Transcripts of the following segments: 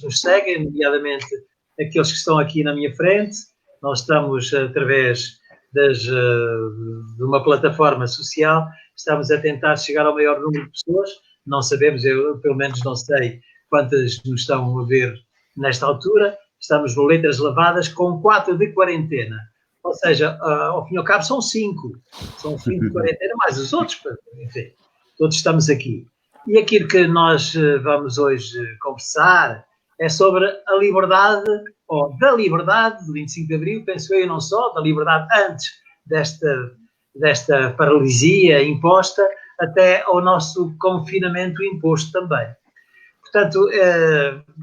que nos seguem, nomeadamente aqueles que estão aqui na minha frente. Nós estamos, através de uma plataforma social, estamos a tentar chegar ao maior número de pessoas. Não sabemos, eu pelo menos não sei quantas nos estão a ver nesta altura. Estamos no Letras Lavadas com 4 de quarentena. Ou seja, ao fim e ao cabo são 5. São 5 de quarentena, mais os outros, enfim, todos estamos aqui. E aquilo que nós vamos hoje conversar é sobre a liberdade, ou da liberdade do 25 de Abril, penso eu, e não só, da liberdade antes desta paralisia imposta, até ao nosso confinamento imposto também. Portanto,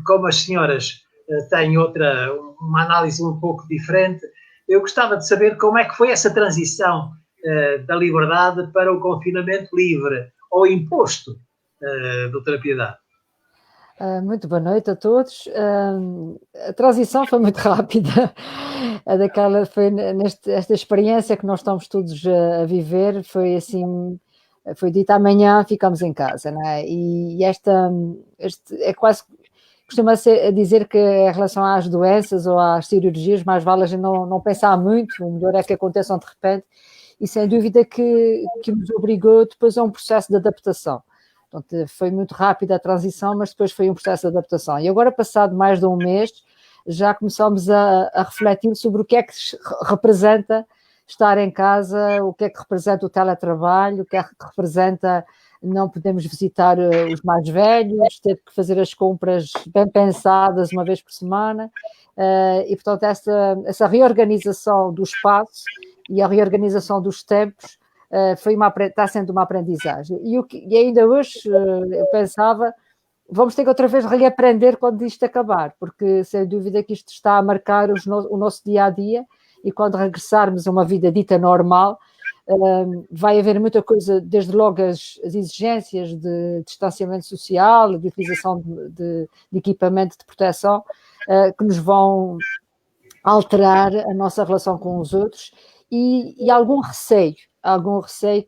como as senhoras têm uma análise um pouco diferente, eu gostava de saber como é que foi essa transição da liberdade para o confinamento livre, ou imposto, doutora Piedade. Muito boa noite a todos. A transição foi muito rápida. Esta experiência que nós estamos todos a viver, foi assim, foi dita amanhã ficamos em casa, não é? E este é quase, costuma-se dizer que em relação às doenças ou às cirurgias, mais vale a gente não pensar muito, o melhor é que aconteçam de repente, e sem dúvida que nos obrigou depois a um processo de adaptação. Portanto, foi muito rápida a transição, mas depois foi um processo de adaptação. E agora, passado mais de um mês, já começamos a refletir sobre o que é que representa estar em casa, o que é que representa o teletrabalho, o que é que representa não podemos visitar os mais velhos, ter que fazer as compras bem pensadas uma vez por semana. E, portanto, essa reorganização do espaço e a reorganização dos tempos está sendo uma aprendizagem. E ainda hoje eu pensava, vamos ter que outra vez reaprender quando isto acabar, porque sem dúvida que isto está a marcar o nosso dia-a-dia, e quando regressarmos a uma vida dita normal, vai haver muita coisa, desde logo as exigências de distanciamento social, de utilização de equipamento de proteção, que nos vão alterar a nossa relação com os outros, e algum receio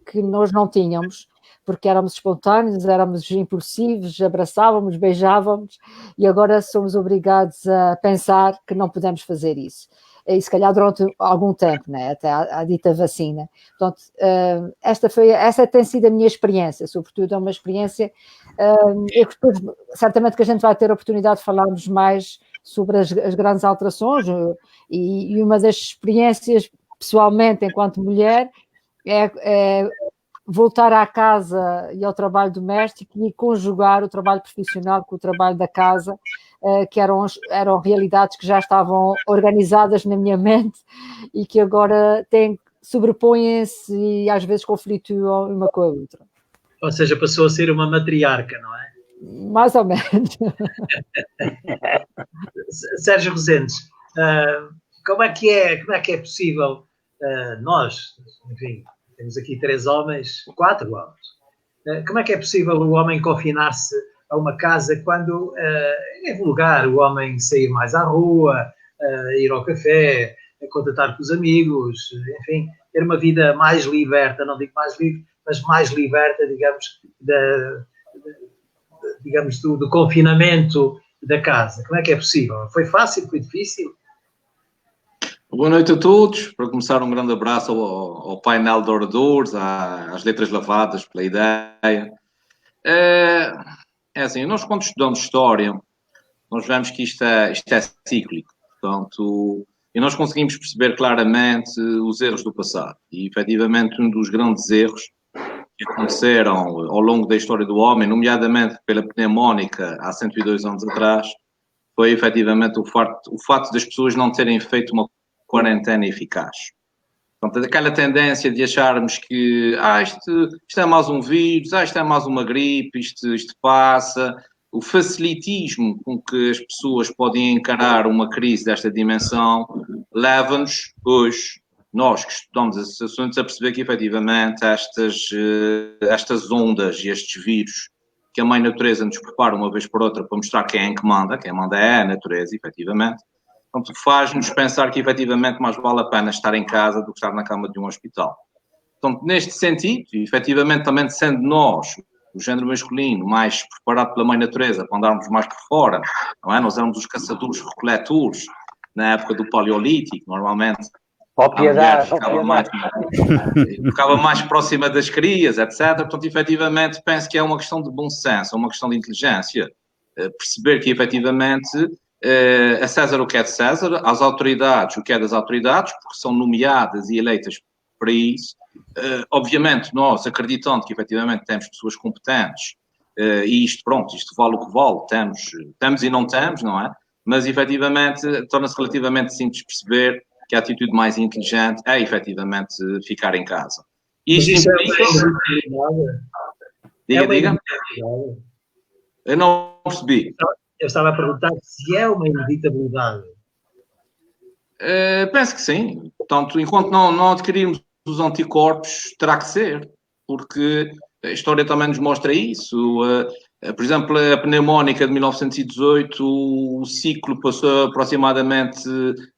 que nós não tínhamos, porque éramos espontâneos, éramos impulsivos, abraçávamos, beijávamos, e agora somos obrigados a pensar que não podemos fazer isso. E se calhar durante algum tempo, né? Até à dita vacina. Portanto, essa tem sido a minha experiência, sobretudo é uma experiência, certamente que a gente vai ter a oportunidade de falarmos mais sobre as grandes alterações, e uma das experiências, pessoalmente, enquanto mulher, é voltar à casa e ao trabalho doméstico e conjugar o trabalho profissional com o trabalho da casa, que eram realidades que já estavam organizadas na minha mente e que agora sobrepõem-se e às vezes conflituam uma com a outra. Ou seja, passou a ser uma matriarca, não é? Mais ou menos. Sérgio Resendes, como é que é possível nós, enfim, temos aqui 3 homens, 4 homens, como é que é possível o homem confinar-se a uma casa quando é vulgar o homem sair mais à rua, ir ao café, contatar com os amigos, enfim, ter uma vida mais liberta, não digo mais livre, mas mais liberta, digamos, do confinamento da casa. Como é que é possível? Foi fácil? Foi difícil? Boa noite a todos. Para começar, um grande abraço ao painel de oradores, às letras lavadas pela ideia. É assim, nós quando estudamos história, nós vemos que isto é cíclico. Portanto, e nós conseguimos perceber claramente os erros do passado. E, efetivamente, um dos grandes erros que aconteceram ao longo da história do homem, nomeadamente pela pneumónica há 102 anos atrás, foi, efetivamente, o facto das pessoas não terem feito uma quarentena eficaz. Portanto, aquela tendência de acharmos que isto é mais um vírus, isto é mais uma gripe, isto passa. O facilitismo com que as pessoas podem encarar uma crise desta dimensão leva-nos, hoje, nós que estudamos esses assuntos, a perceber que, efetivamente, estas ondas e estes vírus que a mãe natureza nos prepara uma vez por outra para mostrar quem manda é a natureza, efetivamente. Portanto, faz-nos pensar que, efetivamente, mais vale a pena estar em casa do que estar na cama de um hospital. Portanto, neste sentido, efetivamente, também sendo nós o género masculino, mais preparado pela mãe natureza, para andarmos mais por fora, não é? Nós éramos os caçadores-recoletores na época do Paleolítico, normalmente. A mulher ficava mais próxima das crias, etc. Portanto, efetivamente, penso que é uma questão de bom senso, é uma questão de inteligência. Perceber que, efetivamente, a César o que é de César, às autoridades o que é das autoridades, porque são nomeadas e eleitas para isso. Obviamente, nós, acreditando que, efetivamente, temos pessoas competentes, e isto, pronto, isto vale o que vale, temos e não temos, não é? Mas, efetivamente, torna-se relativamente simples perceber que a atitude mais inteligente é, efetivamente, ficar em casa. Isto implica... Diga. Eu não percebi. Eu estava a perguntar se é uma inevitabilidade. Penso que sim. Portanto, enquanto não adquirirmos os anticorpos, terá que ser. Porque a história também nos mostra isso. Por exemplo, a pneumónica de 1918, o ciclo passou aproximadamente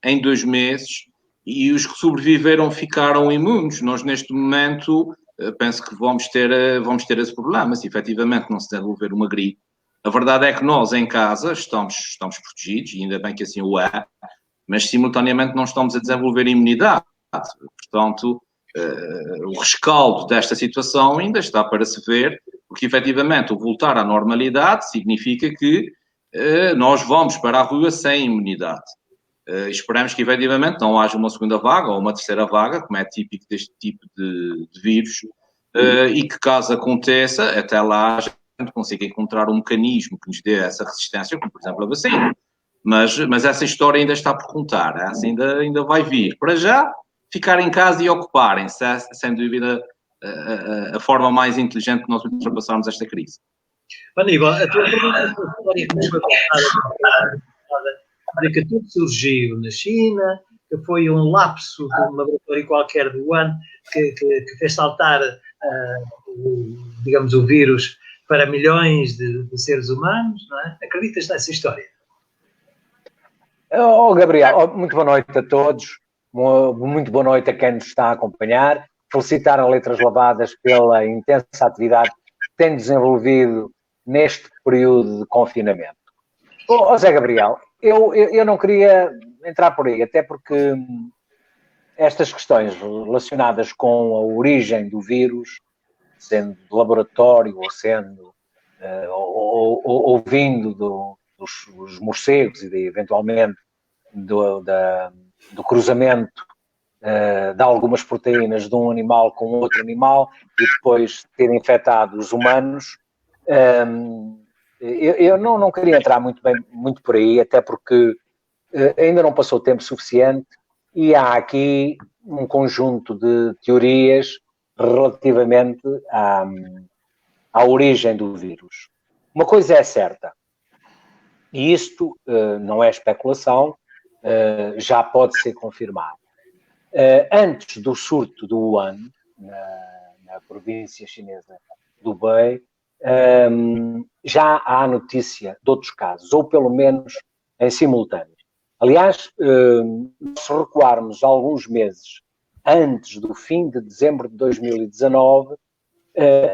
em 2 meses e os que sobreviveram ficaram imunes. Nós, neste momento, penso que vamos ter esse problema. Se efetivamente não se desenvolver uma gripe, a verdade é que nós, em casa, estamos protegidos, e ainda bem que assim o é, mas simultaneamente não estamos a desenvolver imunidade. Portanto, o rescaldo desta situação ainda está para se ver, porque efetivamente o voltar à normalidade significa que nós vamos para a rua sem imunidade. Esperamos que efetivamente não haja uma segunda vaga ou uma terceira vaga, como é típico deste tipo de vírus, e que caso aconteça, até lá a gente consiga encontrar um mecanismo que nos dê essa resistência, como por exemplo a vacina. Mas essa história ainda está por contar, essa ainda vai vir. Para já, ficar em casa e ocuparem-se, sem dúvida, a forma mais inteligente de nós ultrapassarmos esta crise. Aníbal, a tua história que nos foi contada de que tudo surgiu na China, que foi um lapso de um laboratório qualquer do ano que fez saltar, digamos, o vírus para milhões de seres humanos, não é? Acreditas nessa história? Gabriel, muito boa noite a todos, muito boa noite a quem nos está a acompanhar, felicitar a Letras Lavadas pela intensa atividade que tem desenvolvido neste período de confinamento. Zé Gabriel, eu não queria entrar por aí, até porque estas questões relacionadas com a origem do vírus, sendo de laboratório ou sendo ou vindo dos morcegos e eventualmente do cruzamento de algumas proteínas de um animal com outro animal e depois ter infectado os humanos, eu não queria entrar muito por aí, até porque ainda não passou tempo suficiente e há aqui um conjunto de teorias relativamente à origem do vírus. Uma coisa é certa, e isto não é especulação, já pode ser confirmado. Antes do surto do Wuhan, na província chinesa do Hubei, já há notícia de outros casos, ou pelo menos em simultâneo. Aliás, se recuarmos alguns meses antes do fim de dezembro de 2019,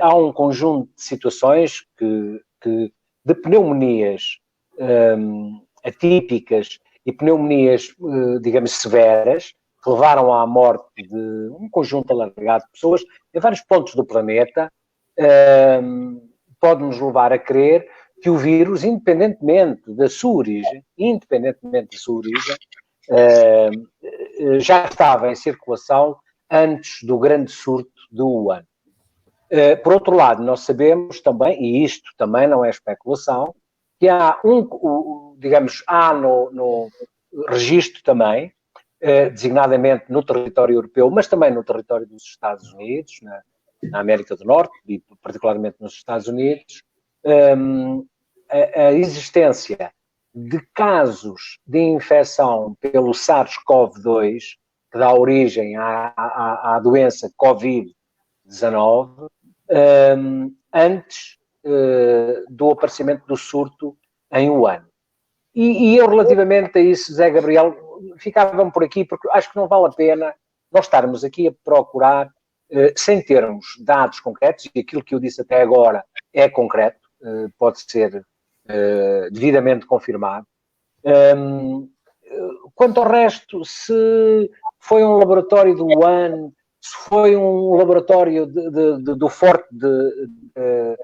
há um conjunto de situações de pneumonias atípicas e pneumonias, digamos, severas, que levaram à morte de um conjunto alargado de pessoas em vários pontos do planeta, pode-nos levar a crer que o vírus, independentemente da sua origem, já estava em circulação antes do grande surto do Wuhan. Por outro lado, nós sabemos também, e isto também não é especulação, que há no registro também, designadamente no território europeu, mas também no território dos Estados Unidos, na América do Norte, e particularmente nos Estados Unidos, a existência de casos de infecção pelo SARS-CoV-2, que dá origem à doença Covid-19, antes do aparecimento do surto em Wuhan. E eu, relativamente a isso, Zé Gabriel, ficava-me por aqui, porque acho que não vale a pena nós estarmos aqui a procurar, sem termos dados concretos, e aquilo que eu disse até agora é concreto, pode ser devidamente confirmado. Quanto ao resto, se foi um laboratório do Wuhan, se foi um laboratório do Forte de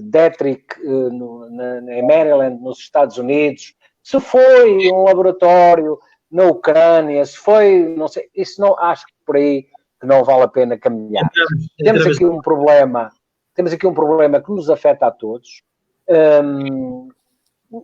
Detrick em Maryland, nos Estados Unidos, se foi um laboratório na Ucrânia, se foi, não sei, isso não, acho que por aí que não vale a pena caminhar. Temos aqui um problema que nos afeta a todos.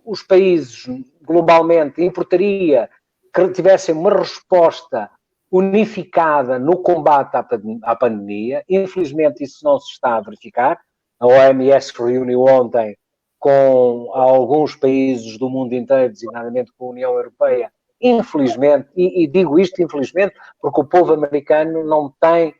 Os países globalmente importaria que tivessem uma resposta unificada no combate à pandemia. Infelizmente isso não se está a verificar. A OMS reuniu ontem com alguns países do mundo inteiro, designadamente com a União Europeia. Infelizmente, e digo isto infelizmente, porque o povo americano não tem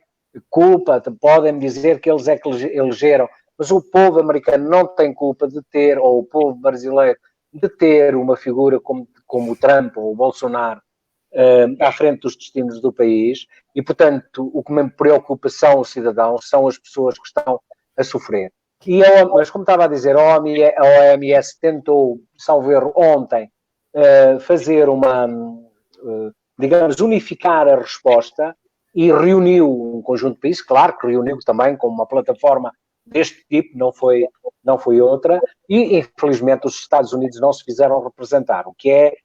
culpa, podem dizer que eles é que elegeram, mas o povo americano não tem culpa de ter, ou o povo brasileiro, de ter uma figura como o Trump ou o Bolsonaro à frente dos destinos do país, e portanto o que me preocupa são os cidadãos, são as pessoas que estão a sofrer. Mas como estava a dizer, a OMS tentou, salvo erro, ontem, fazer digamos, unificar a resposta e reuniu um conjunto de países, claro que reuniu também com uma plataforma deste tipo, não foi outra, e infelizmente os Estados Unidos não se fizeram representar, o que é,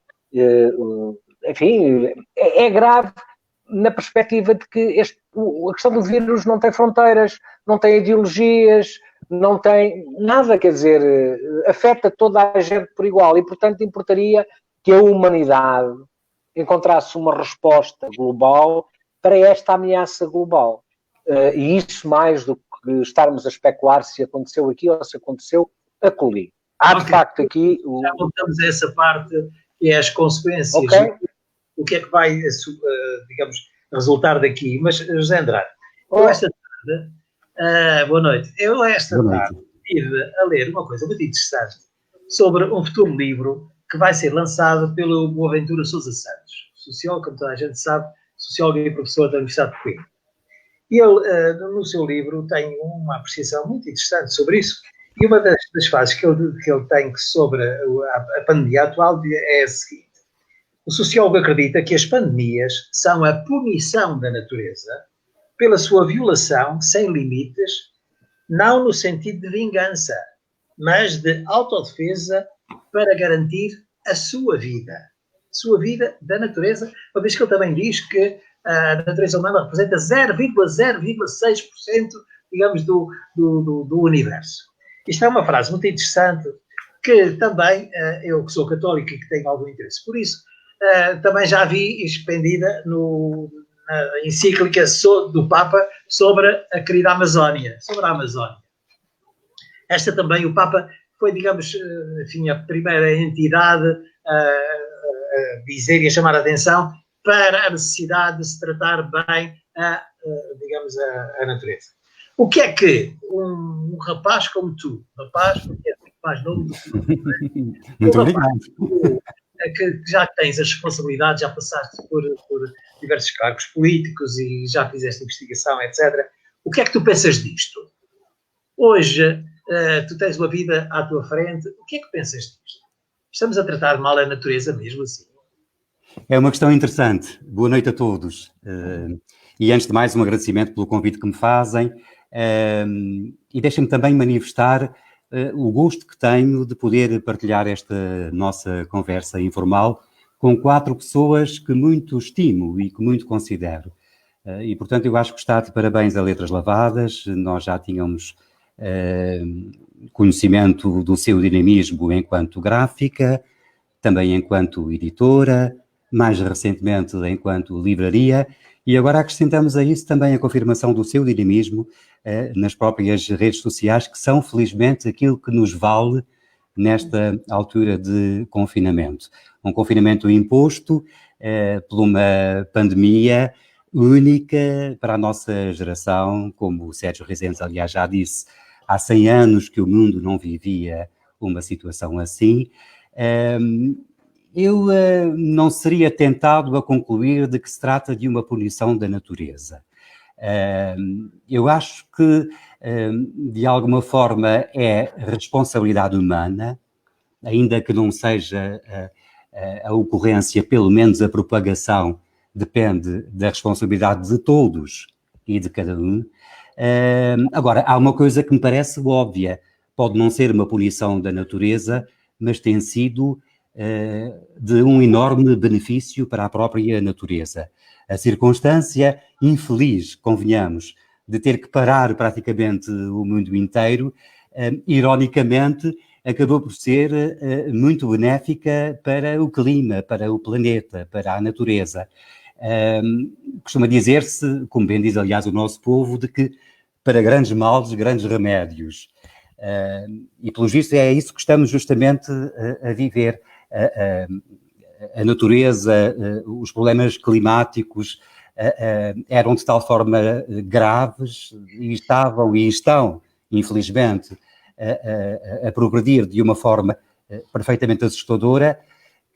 enfim, é grave na perspectiva de que a questão do vírus não tem fronteiras, não tem ideologias, não tem nada, quer dizer, afeta toda a gente por igual e, portanto, importaria que a humanidade encontrasse uma resposta global para esta ameaça global. E isso mais do que estarmos a especular se aconteceu aqui ou se aconteceu acolhi. Há, de facto, aqui... Já voltamos a essa parte, que é as consequências. Okay. O que é que vai, digamos, resultar daqui. Mas, José Andrade, eu esta tarde... boa noite. Eu esta tarde estive a ler uma coisa muito interessante sobre um futuro livro que vai ser lançado pelo Boaventura Sousa Santos, sociólogo, como toda a gente sabe, sociólogo e professor da Universidade de Coimbra. E ele, no seu livro, tem uma apreciação muito interessante sobre isso. E uma das fases que ele tem sobre a pandemia atual é a seguinte. O sociólogo acredita que as pandemias são a punição da natureza pela sua violação sem limites, não no sentido de vingança, mas de autodefesa para garantir a sua vida da natureza, uma vez que ele também diz que a natureza humana representa 0,06%, digamos, do universo. Isto é uma frase muito interessante que também, eu que sou católico e que tenho algum interesse por isso, também já vi expendida na encíclica do Papa sobre a querida Amazónia, sobre a Amazónia. Esta também, o Papa foi, digamos, enfim, a primeira entidade a dizer e a chamar a atenção para a necessidade de se tratar bem digamos, a natureza. O que é que um rapaz como tu, porque é muito mais novo do que tu, muito obrigado. Que já tens as responsabilidades, já passaste por diversos cargos políticos e já fizeste investigação, etc. O que é que tu pensas disto? Hoje, tu tens uma vida à tua frente, o que é que pensas disto? Estamos a tratar mal a natureza mesmo assim? É uma questão interessante. Boa noite a todos. E antes de mais, um agradecimento pelo convite que me fazem. E deixem-me também manifestar o gosto que tenho de poder partilhar esta nossa conversa informal com 4 pessoas que muito estimo e que muito considero. E, portanto, eu acho que está de parabéns a Letras Lavadas. Nós já tínhamos conhecimento do seu dinamismo enquanto gráfica, também enquanto editora, mais recentemente enquanto livraria, e agora acrescentamos a isso também a confirmação do seu dinamismo nas próprias redes sociais, que são, felizmente, aquilo que nos vale nesta altura de confinamento. Um confinamento imposto por uma pandemia única para a nossa geração, como o Sérgio Rezendes, aliás, já disse, há 100 anos que o mundo não vivia uma situação assim. Eu não seria tentado a concluir de que se trata de uma punição da natureza. Eu acho que, de alguma forma, é responsabilidade humana, ainda que não seja a ocorrência, pelo menos a propagação, depende da responsabilidade de todos e de cada um. Agora, há uma coisa que me parece óbvia, pode não ser uma punição da natureza, mas tem sido de um enorme benefício para a própria natureza. A circunstância infeliz, convenhamos, de ter que parar praticamente o mundo inteiro, ironicamente, acabou por ser muito benéfica para o clima, para o planeta, para a natureza. Costuma dizer-se, como bem diz aliás o nosso povo, de que para grandes males, grandes remédios. E pelos vistos é isso que estamos justamente a viver. A natureza, os problemas climáticos eram de tal forma graves e estavam e estão, infelizmente, a progredir de uma forma perfeitamente assustadora,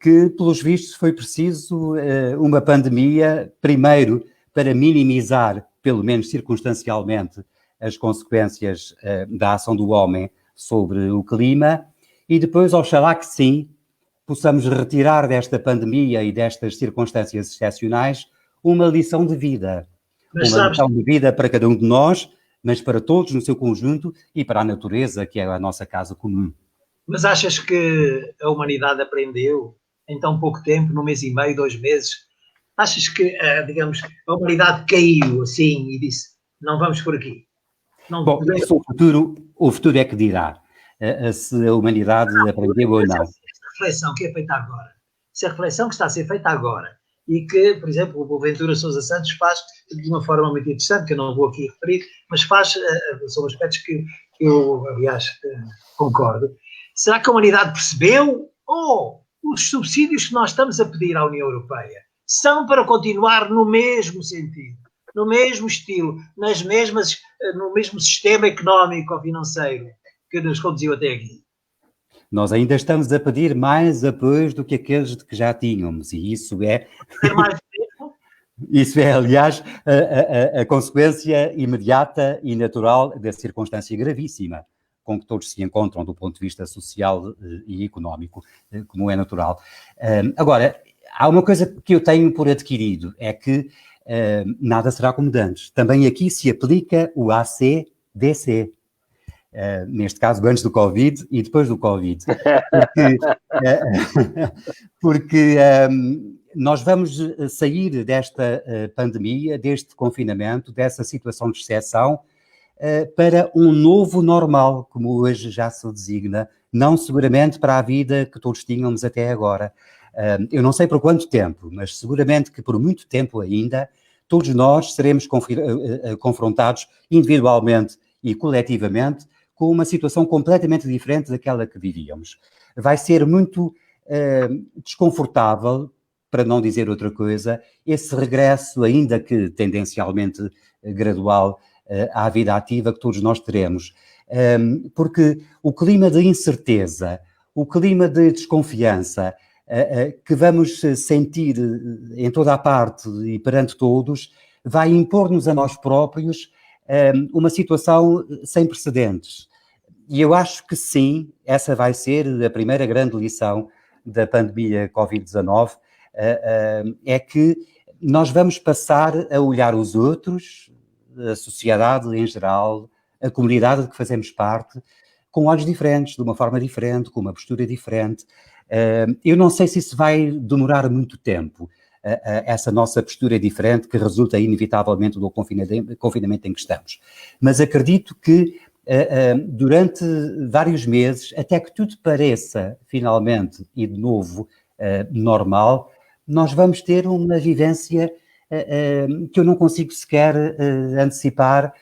que, pelos vistos, foi preciso uma pandemia, primeiro, para minimizar, pelo menos circunstancialmente, as consequências da ação do homem sobre o clima, e depois, oxalá que sim, possamos retirar desta pandemia e destas circunstâncias excepcionais uma lição de vida. Lição de vida para cada um de nós, mas para todos no seu conjunto e para a natureza, que é a nossa casa comum. Mas achas que a humanidade aprendeu em tão pouco tempo, num mês e meio, 2 meses? Achas que, digamos, a humanidade caiu assim e disse, não vamos por aqui? Não. Bom, isso o futuro é que dirá se a humanidade aprendeu ou não. Esta reflexão que é feita agora, se a reflexão que está a ser feita agora, e que, por exemplo, o Boaventura Sousa Santos faz de uma forma muito interessante, que eu não vou aqui referir, mas faz sobre aspectos que eu, aliás, concordo. Será que a humanidade percebeu? Ou os subsídios que nós estamos a pedir à União Europeia são para continuar no mesmo sentido, no mesmo estilo, no mesmo sistema económico ou financeiro que nos conduziu até aqui? Nós ainda estamos a pedir mais apoios do que aqueles que já tínhamos, e isso é... Isso é, aliás, a consequência imediata e natural da circunstância gravíssima com que todos se encontram do ponto de vista social e económico, como é natural. Agora, há uma coisa que eu tenho por adquirido, é que nada será como antes. Também aqui se aplica o ACDC. Neste caso, antes do Covid e depois do Covid. Porque nós vamos sair desta pandemia, deste confinamento, dessa situação de exceção, para um novo normal, como hoje já se designa, não seguramente para a vida que todos tínhamos até agora. Eu não sei por quanto tempo, mas seguramente que por muito tempo ainda, todos nós seremos confrontados individualmente e coletivamente com uma situação completamente diferente daquela que vivíamos. Vai ser muito desconfortável, para não dizer outra coisa, esse regresso, ainda que tendencialmente gradual, à vida ativa que todos nós teremos. Porque o clima de incerteza, o clima de desconfiança que vamos sentir em toda a parte e perante todos, vai impor-nos a nós próprios uma situação sem precedentes. E eu acho que sim, essa vai ser a primeira grande lição da pandemia Covid-19, é que nós vamos passar a olhar os outros, a sociedade em geral, a comunidade de que fazemos parte, com olhos diferentes, de uma forma diferente, com uma postura diferente. Eu não sei se isso vai demorar muito tempo, essa nossa postura diferente que resulta inevitavelmente do confinamento em que estamos. Mas acredito que durante vários meses, até que tudo pareça finalmente e de novo normal, nós vamos ter uma vivência que eu não consigo sequer antecipar,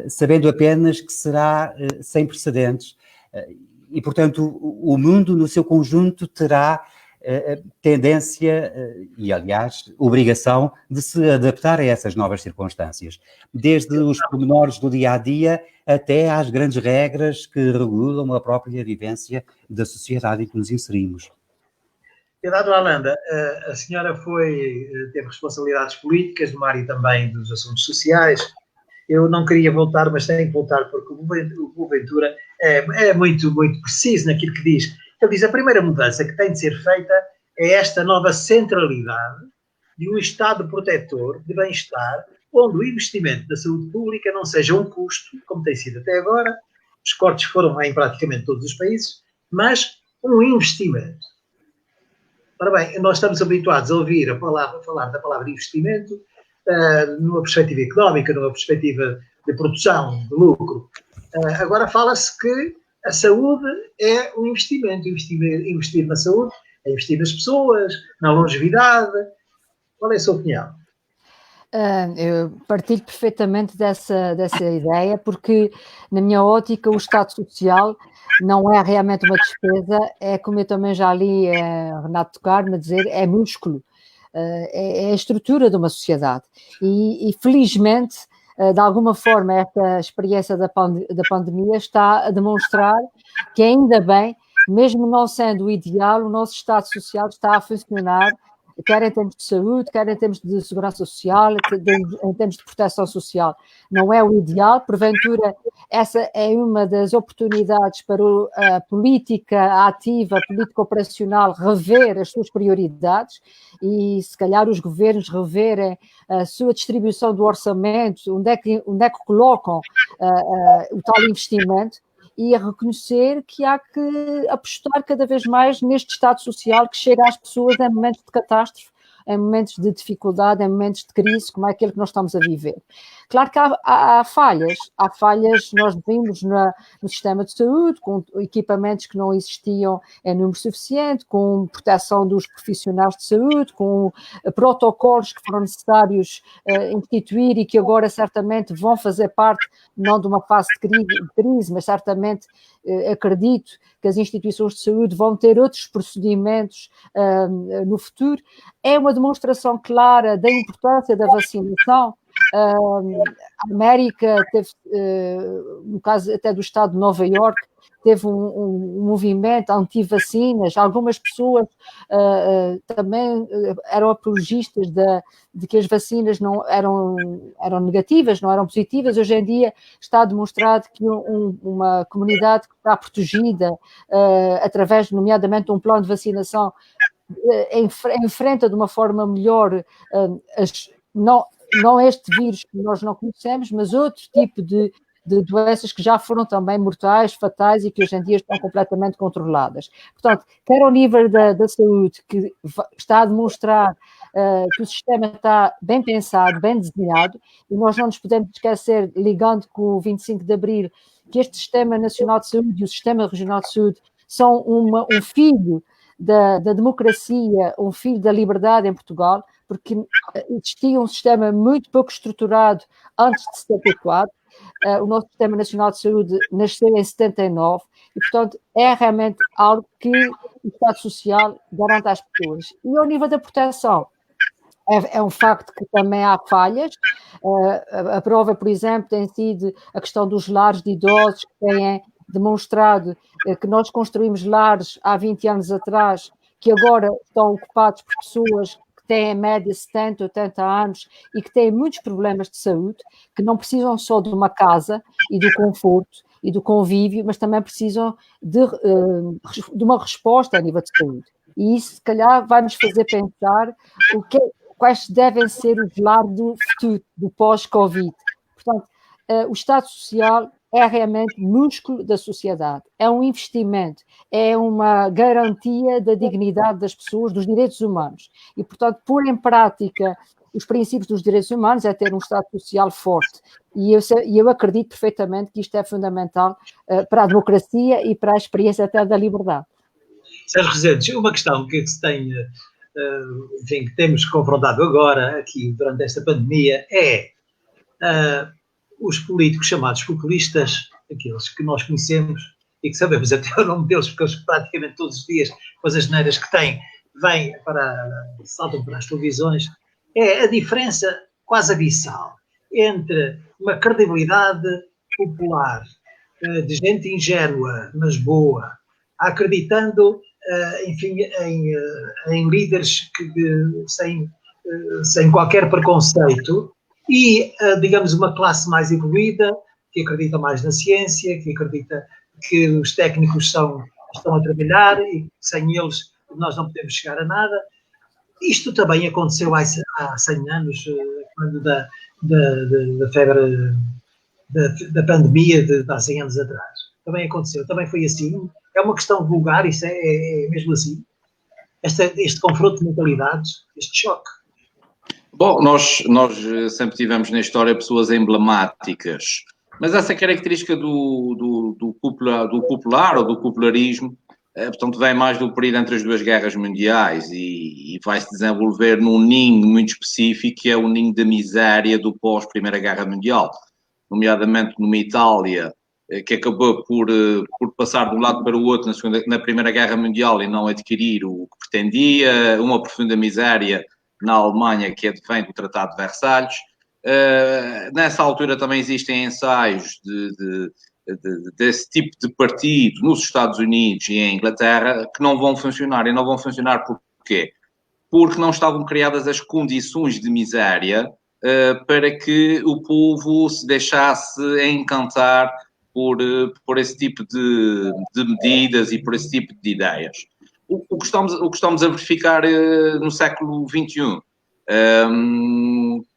sabendo apenas que será sem precedentes. E, portanto, o mundo no seu conjunto terá tendência e, aliás, obrigação de se adaptar a essas novas circunstâncias, desde os pormenores do dia-a-dia até às grandes regras que regulam a própria vivência da sociedade em que nos inserimos. Dona Alanda, a senhora teve responsabilidades políticas, no área também dos assuntos sociais, eu não queria voltar, mas tenho que voltar, porque o Boaventura é muito, muito preciso naquilo que diz. Ele diz, a primeira mudança que tem de ser feita é esta nova centralidade de um Estado protetor de bem-estar, onde o investimento da saúde pública não seja um custo, como tem sido até agora. Os cortes foram em praticamente todos os países, mas um investimento. Ora bem, nós estamos habituados a ouvir falar da palavra investimento numa perspectiva económica, numa perspectiva de produção, de lucro. Agora fala-se que a saúde é um investimento. Investir na saúde é investir nas pessoas, na longevidade. Qual é a sua opinião? Eu partilho perfeitamente dessa ideia, porque, na minha ótica, o Estado Social não é realmente uma despesa, é, como eu também já li Renato tocar-me a dizer, é músculo, é a estrutura de uma sociedade. E felizmente, de alguma forma, esta experiência da pandemia está a demonstrar que, ainda bem, mesmo não sendo o ideal, o nosso Estado Social está a funcionar, quer em termos de saúde, quer em termos de segurança social, em termos de proteção social. Não é o ideal, porventura essa é uma das oportunidades para a política ativa, a política operacional rever as suas prioridades e se calhar os governos reverem a sua distribuição do orçamento, onde é que colocam o tal investimento, e a reconhecer que há que apostar cada vez mais neste Estado Social que chega às pessoas em momentos de catástrofe, em momentos de dificuldade, em momentos de crise, como é aquele que nós estamos a viver. Claro que há falhas, nós vimos no sistema de saúde, com equipamentos que não existiam em número suficiente, com proteção dos profissionais de saúde, com protocolos que foram necessários instituir e que agora certamente vão fazer parte, não de uma fase de crise, mas certamente acredito que as instituições de saúde vão ter outros procedimentos no futuro. É uma demonstração clara da importância da vacinação. A América teve, no caso até do estado de Nova Iorque, teve um movimento anti-vacinas. Algumas pessoas também eram apologistas de que as vacinas não eram negativas, não eram positivas. Hoje em dia está demonstrado que uma comunidade que está protegida através, nomeadamente, de um plano de vacinação, enfrenta de uma forma melhor não este vírus que nós não conhecemos, mas outro tipo de doenças que já foram também mortais, fatais e que hoje em dia estão completamente controladas. Portanto, quer ao nível da saúde, que está a demonstrar que o sistema está bem pensado, bem desenhado, e nós não nos podemos esquecer, ligando com o 25 de Abril, que este Sistema Nacional de Saúde e o Sistema Regional de Saúde são um filho da democracia, um filho da liberdade em Portugal, porque existia um sistema muito pouco estruturado antes de 74, o nosso Sistema Nacional de Saúde nasceu em 79 e, portanto, é realmente algo que o Estado Social garante às pessoas. E ao nível da proteção, é um facto que também há falhas. A prova, por exemplo, tem sido a questão dos lares de idosos, que têm demonstrado que nós construímos lares há 20 anos atrás, que agora estão ocupados por pessoas que têm em média 70, 80 anos e que têm muitos problemas de saúde, que não precisam só de uma casa e do conforto e do convívio, mas também precisam de uma resposta a nível de saúde. E isso, se calhar, vai nos fazer pensar quais devem ser os lares do futuro, do pós-Covid. Portanto, o Estado Social é realmente músculo da sociedade, é um investimento, é uma garantia da dignidade das pessoas, dos direitos humanos. E, portanto, pôr em prática os princípios dos direitos humanos é ter um Estado Social forte. E eu acredito perfeitamente que isto é fundamental para a democracia e para a experiência até da liberdade. Sérgio Rezendes, uma questão que se tem, enfim, que temos confrontado agora, aqui durante esta pandemia, é os políticos chamados populistas, aqueles que nós conhecemos e que sabemos até o nome deles, porque eles praticamente todos os dias, com as asneiras que têm, saltam para as televisões. É a diferença quase abissal entre uma credibilidade popular de gente ingênua, mas boa, acreditando, enfim, em líderes sem qualquer preconceito, e, digamos, uma classe mais evoluída, que acredita mais na ciência, que acredita que os técnicos estão a trabalhar e que sem eles nós não podemos chegar a nada. Isto também aconteceu há 100 anos, quando da febre, da pandemia de há 100 anos atrás. Também aconteceu, também foi assim. É uma questão vulgar, isso é mesmo assim. Este confronto de mentalidades, este choque. Bom, nós sempre tivemos na história pessoas emblemáticas, mas essa característica do popular ou do popularismo, portanto, vem mais do período entre as duas guerras mundiais e vai se desenvolver num ninho muito específico, que é o ninho da miséria do pós-Primeira Guerra Mundial, nomeadamente numa Itália que acabou por passar de um lado para o outro na Primeira Guerra Mundial e não adquirir o que pretendia, uma profunda miséria na Alemanha, que advém do Tratado de Versalhes. Nessa altura também existem ensaios desse tipo de partido nos Estados Unidos e em Inglaterra que não vão funcionar. E não vão funcionar porquê? Porque não estavam criadas as condições de miséria para que o povo se deixasse encantar por esse tipo de medidas e por esse tipo de ideias. O que estamos a verificar no século XXI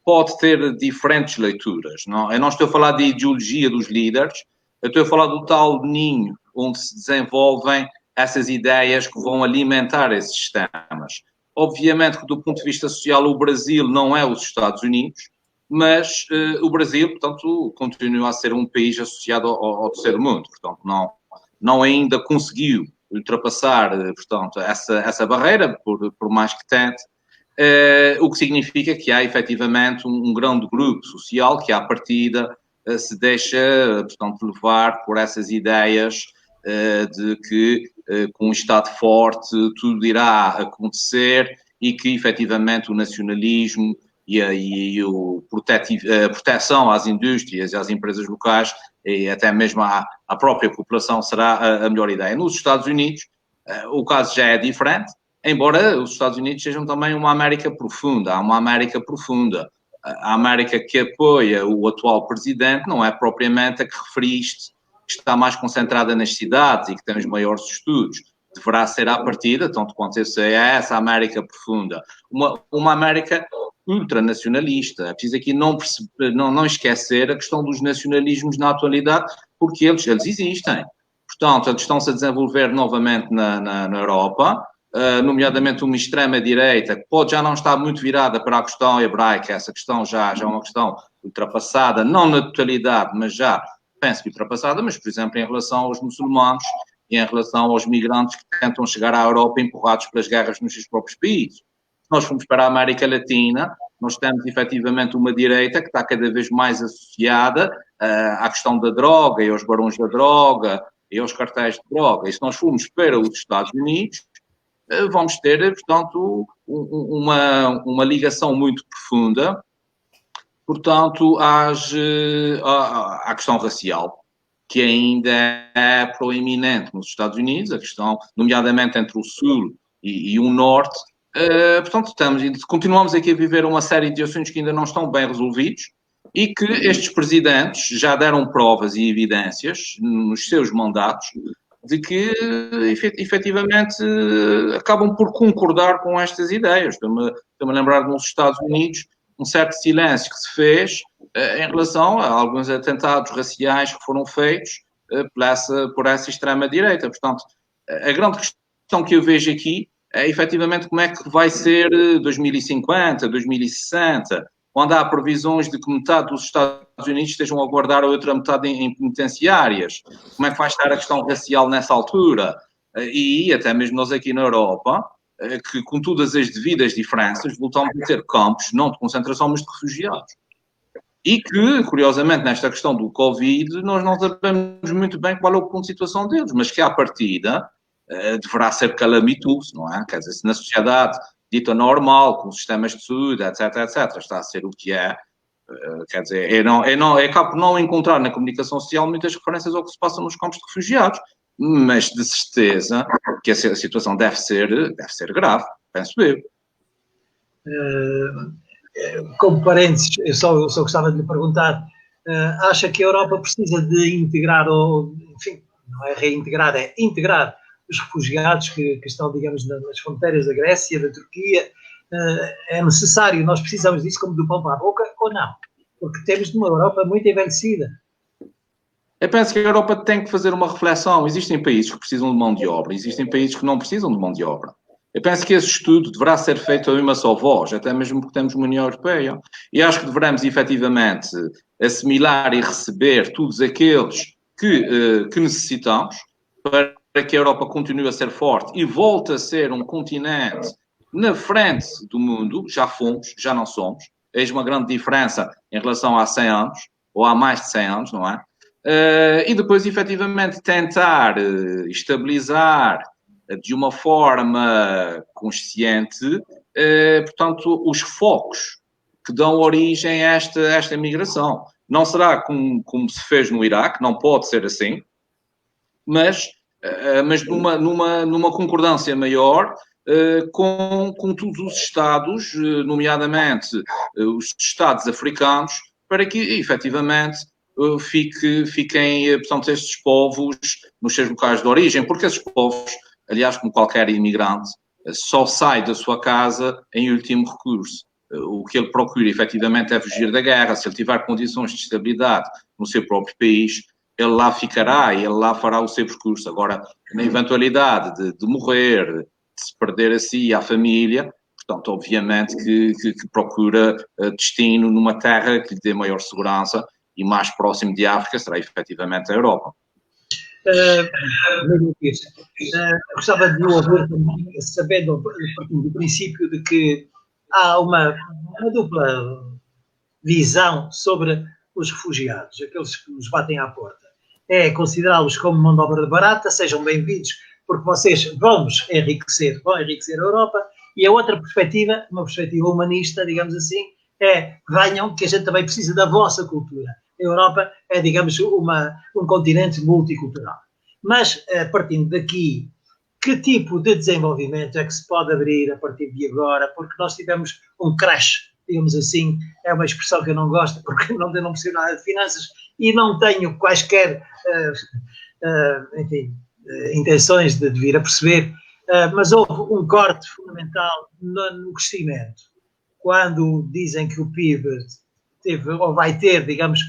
pode ter diferentes leituras. Não? Eu não estou a falar de ideologia dos líderes, eu estou a falar do tal ninho onde se desenvolvem essas ideias que vão alimentar esses sistemas. Obviamente que do ponto de vista social o Brasil não é os Estados Unidos, mas o Brasil, portanto, continua a ser um país associado ao terceiro mundo. Portanto, não ainda conseguiu ultrapassar, portanto, essa barreira, por mais que tente, o que significa que há efetivamente um grande grupo social que, à partida, se deixa, portanto, levar por essas ideias de que com um Estado forte tudo irá acontecer e que, efetivamente, o nacionalismo e a proteção às indústrias e às empresas locais e até mesmo à própria população será a melhor ideia. Nos Estados Unidos, o caso já é diferente, embora os Estados Unidos sejam também uma América profunda. Há uma América profunda. A América que apoia o atual presidente não é propriamente a que referiste, que está mais concentrada nas cidades e que tem os maiores estudos. Deverá ser à partida, tanto quanto eu sei, é essa América profunda. Uma América ultranacionalista. É preciso aqui não esquecer a questão dos nacionalismos na atualidade, porque eles existem. Portanto, eles estão-se a desenvolver novamente na Europa, nomeadamente uma extrema-direita, que pode já não estar muito virada para a questão hebraica, essa questão já é uma questão ultrapassada, não na totalidade, mas já penso que ultrapassada, mas, por exemplo, em relação aos muçulmanos e em relação aos migrantes que tentam chegar à Europa empurrados pelas guerras nos seus próprios países. Se nós formos para a América Latina, nós temos efetivamente uma direita que está cada vez mais associada à questão da droga e aos barões da droga e aos cartéis de droga. E se nós formos para os Estados Unidos, vamos ter, portanto, uma ligação muito profunda, portanto, à questão racial, que ainda é proeminente nos Estados Unidos, a questão, nomeadamente entre o Sul e o Norte. Portanto, continuamos aqui a viver uma série de assuntos que ainda não estão bem resolvidos e que estes presidentes já deram provas e evidências nos seus mandatos de que, efetivamente, acabam por concordar com estas ideias. Estou-me a lembrar nos Estados Unidos um certo silêncio que se fez em relação a alguns atentados raciais que foram feitos por essa extrema-direita. Portanto, a grande questão que eu vejo aqui é, efetivamente, como é que vai ser 2050, 2060, quando há previsões de que metade dos Estados Unidos estejam a guardar a outra metade em penitenciárias. Como é que vai estar a questão racial nessa altura? E até mesmo nós aqui na Europa, que com todas as devidas diferenças, voltamos a ter campos, não de concentração, mas de refugiados. E que, curiosamente, nesta questão do Covid, nós não sabemos muito bem qual é o ponto de situação deles, mas que, à partida, deverá ser calamitoso, não é? Quer dizer, se na sociedade dita normal, com sistemas de saúde, etc., está a ser o que é, quer dizer, eu acabo por não encontrar na comunicação social muitas referências ao que se passa nos campos de refugiados, mas de certeza que a situação deve ser grave, penso eu. como parênteses, eu só gostava de lhe perguntar, acha que a Europa precisa de integrar, ou, enfim, não é reintegrar, é integrar os refugiados que estão, digamos, nas fronteiras da Grécia, da Turquia? É necessário, nós precisamos disso como do pão para a boca, ou não? Porque temos uma Europa muito envelhecida. Eu penso que a Europa tem que fazer uma reflexão. Existem países que precisam de mão de obra, existem países que não precisam de mão de obra. Eu penso que esse estudo deverá ser feito a uma só voz, até mesmo porque temos uma União Europeia. E acho que devemos, efetivamente, assimilar e receber todos aqueles que necessitamos para que a Europa continue a ser forte e volte a ser um continente na frente do mundo. Já fomos, já não somos. Eis uma grande diferença em relação a 100 anos, ou há mais de 100 anos, não é? E depois, efetivamente, tentar estabilizar de uma forma consciente, portanto, os focos que dão origem a esta migração. Não será como se fez no Iraque, não pode ser assim, mas numa concordância maior com todos os Estados, nomeadamente os Estados africanos, para que, efetivamente, fiquem, portanto, estes povos nos seus locais de origem, porque esses povos, aliás, como qualquer imigrante, só sai da sua casa em último recurso. O que ele procura, efetivamente, é fugir da guerra. Se ele tiver condições de estabilidade no seu próprio país, ele lá ficará e ele lá fará o seu percurso. Agora, na eventualidade de morrer, de se perder a si e à família, portanto, obviamente que procura destino numa terra que lhe dê maior segurança, e mais próximo de África será efetivamente a Europa. Gostava de ouvir também, sabendo do princípio de que há uma dupla visão sobre os refugiados, aqueles que nos batem à porta. É considerá-los como mão de obra barata, sejam bem-vindos, porque vocês vão enriquecer a Europa, e a outra perspectiva, uma perspectiva humanista, digamos assim, é venham, que a gente também precisa da vossa cultura. A Europa é, digamos, um continente multicultural. Mas, partindo daqui, que tipo de desenvolvimento é que se pode abrir a partir de agora? Porque nós tivemos um crash, digamos assim, é uma expressão que eu não gosto, porque não percebo nada de finanças e não tenho quaisquer, intenções de vir a perceber, mas houve um corte fundamental no crescimento. Quando dizem que o PIB teve, ou vai ter, digamos,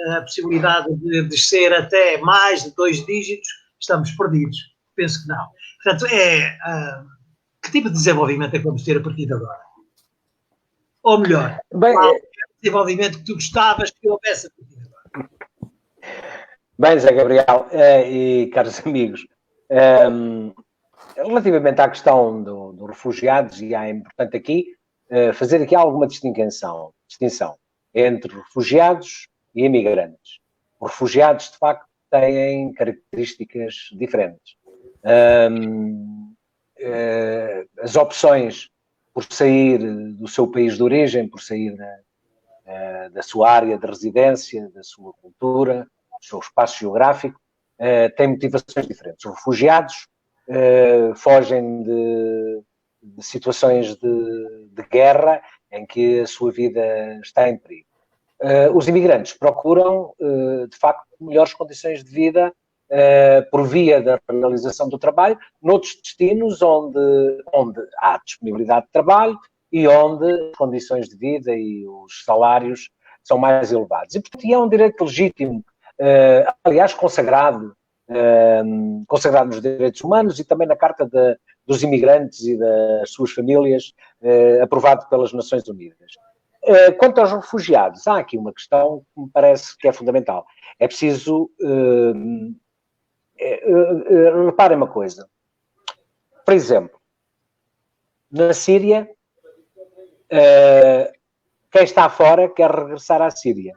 a possibilidade de descer até mais de 2 dígitos, estamos perdidos. Penso que não. Portanto, que tipo de desenvolvimento é que vamos ter a partir de agora? Ou melhor, qual é o desenvolvimento que tu gostavas que houvesse a partir de agora? Bem, Zé Gabriel e caros amigos, relativamente à questão dos refugiados, e é importante aqui fazer aqui alguma distinção entre refugiados e imigrantes. Os refugiados, de facto, têm características diferentes. As opções por sair do seu país de origem, por sair da sua área de residência, da sua cultura, do seu espaço geográfico, têm motivações diferentes. Os refugiados fogem de situações de guerra em que a sua vida está em perigo. Os imigrantes procuram, de facto, melhores condições de vida por via da realização do trabalho noutros destinos onde há disponibilidade de trabalho e onde as condições de vida e os salários são mais elevados. E, portanto, é um direito legítimo, aliás, consagrado nos direitos humanos e também na Carta dos Imigrantes e das suas famílias, aprovado pelas Nações Unidas. Quanto aos refugiados, há aqui uma questão que me parece que é fundamental. É preciso... reparem uma coisa. Por exemplo, na Síria, quem está fora quer regressar à Síria.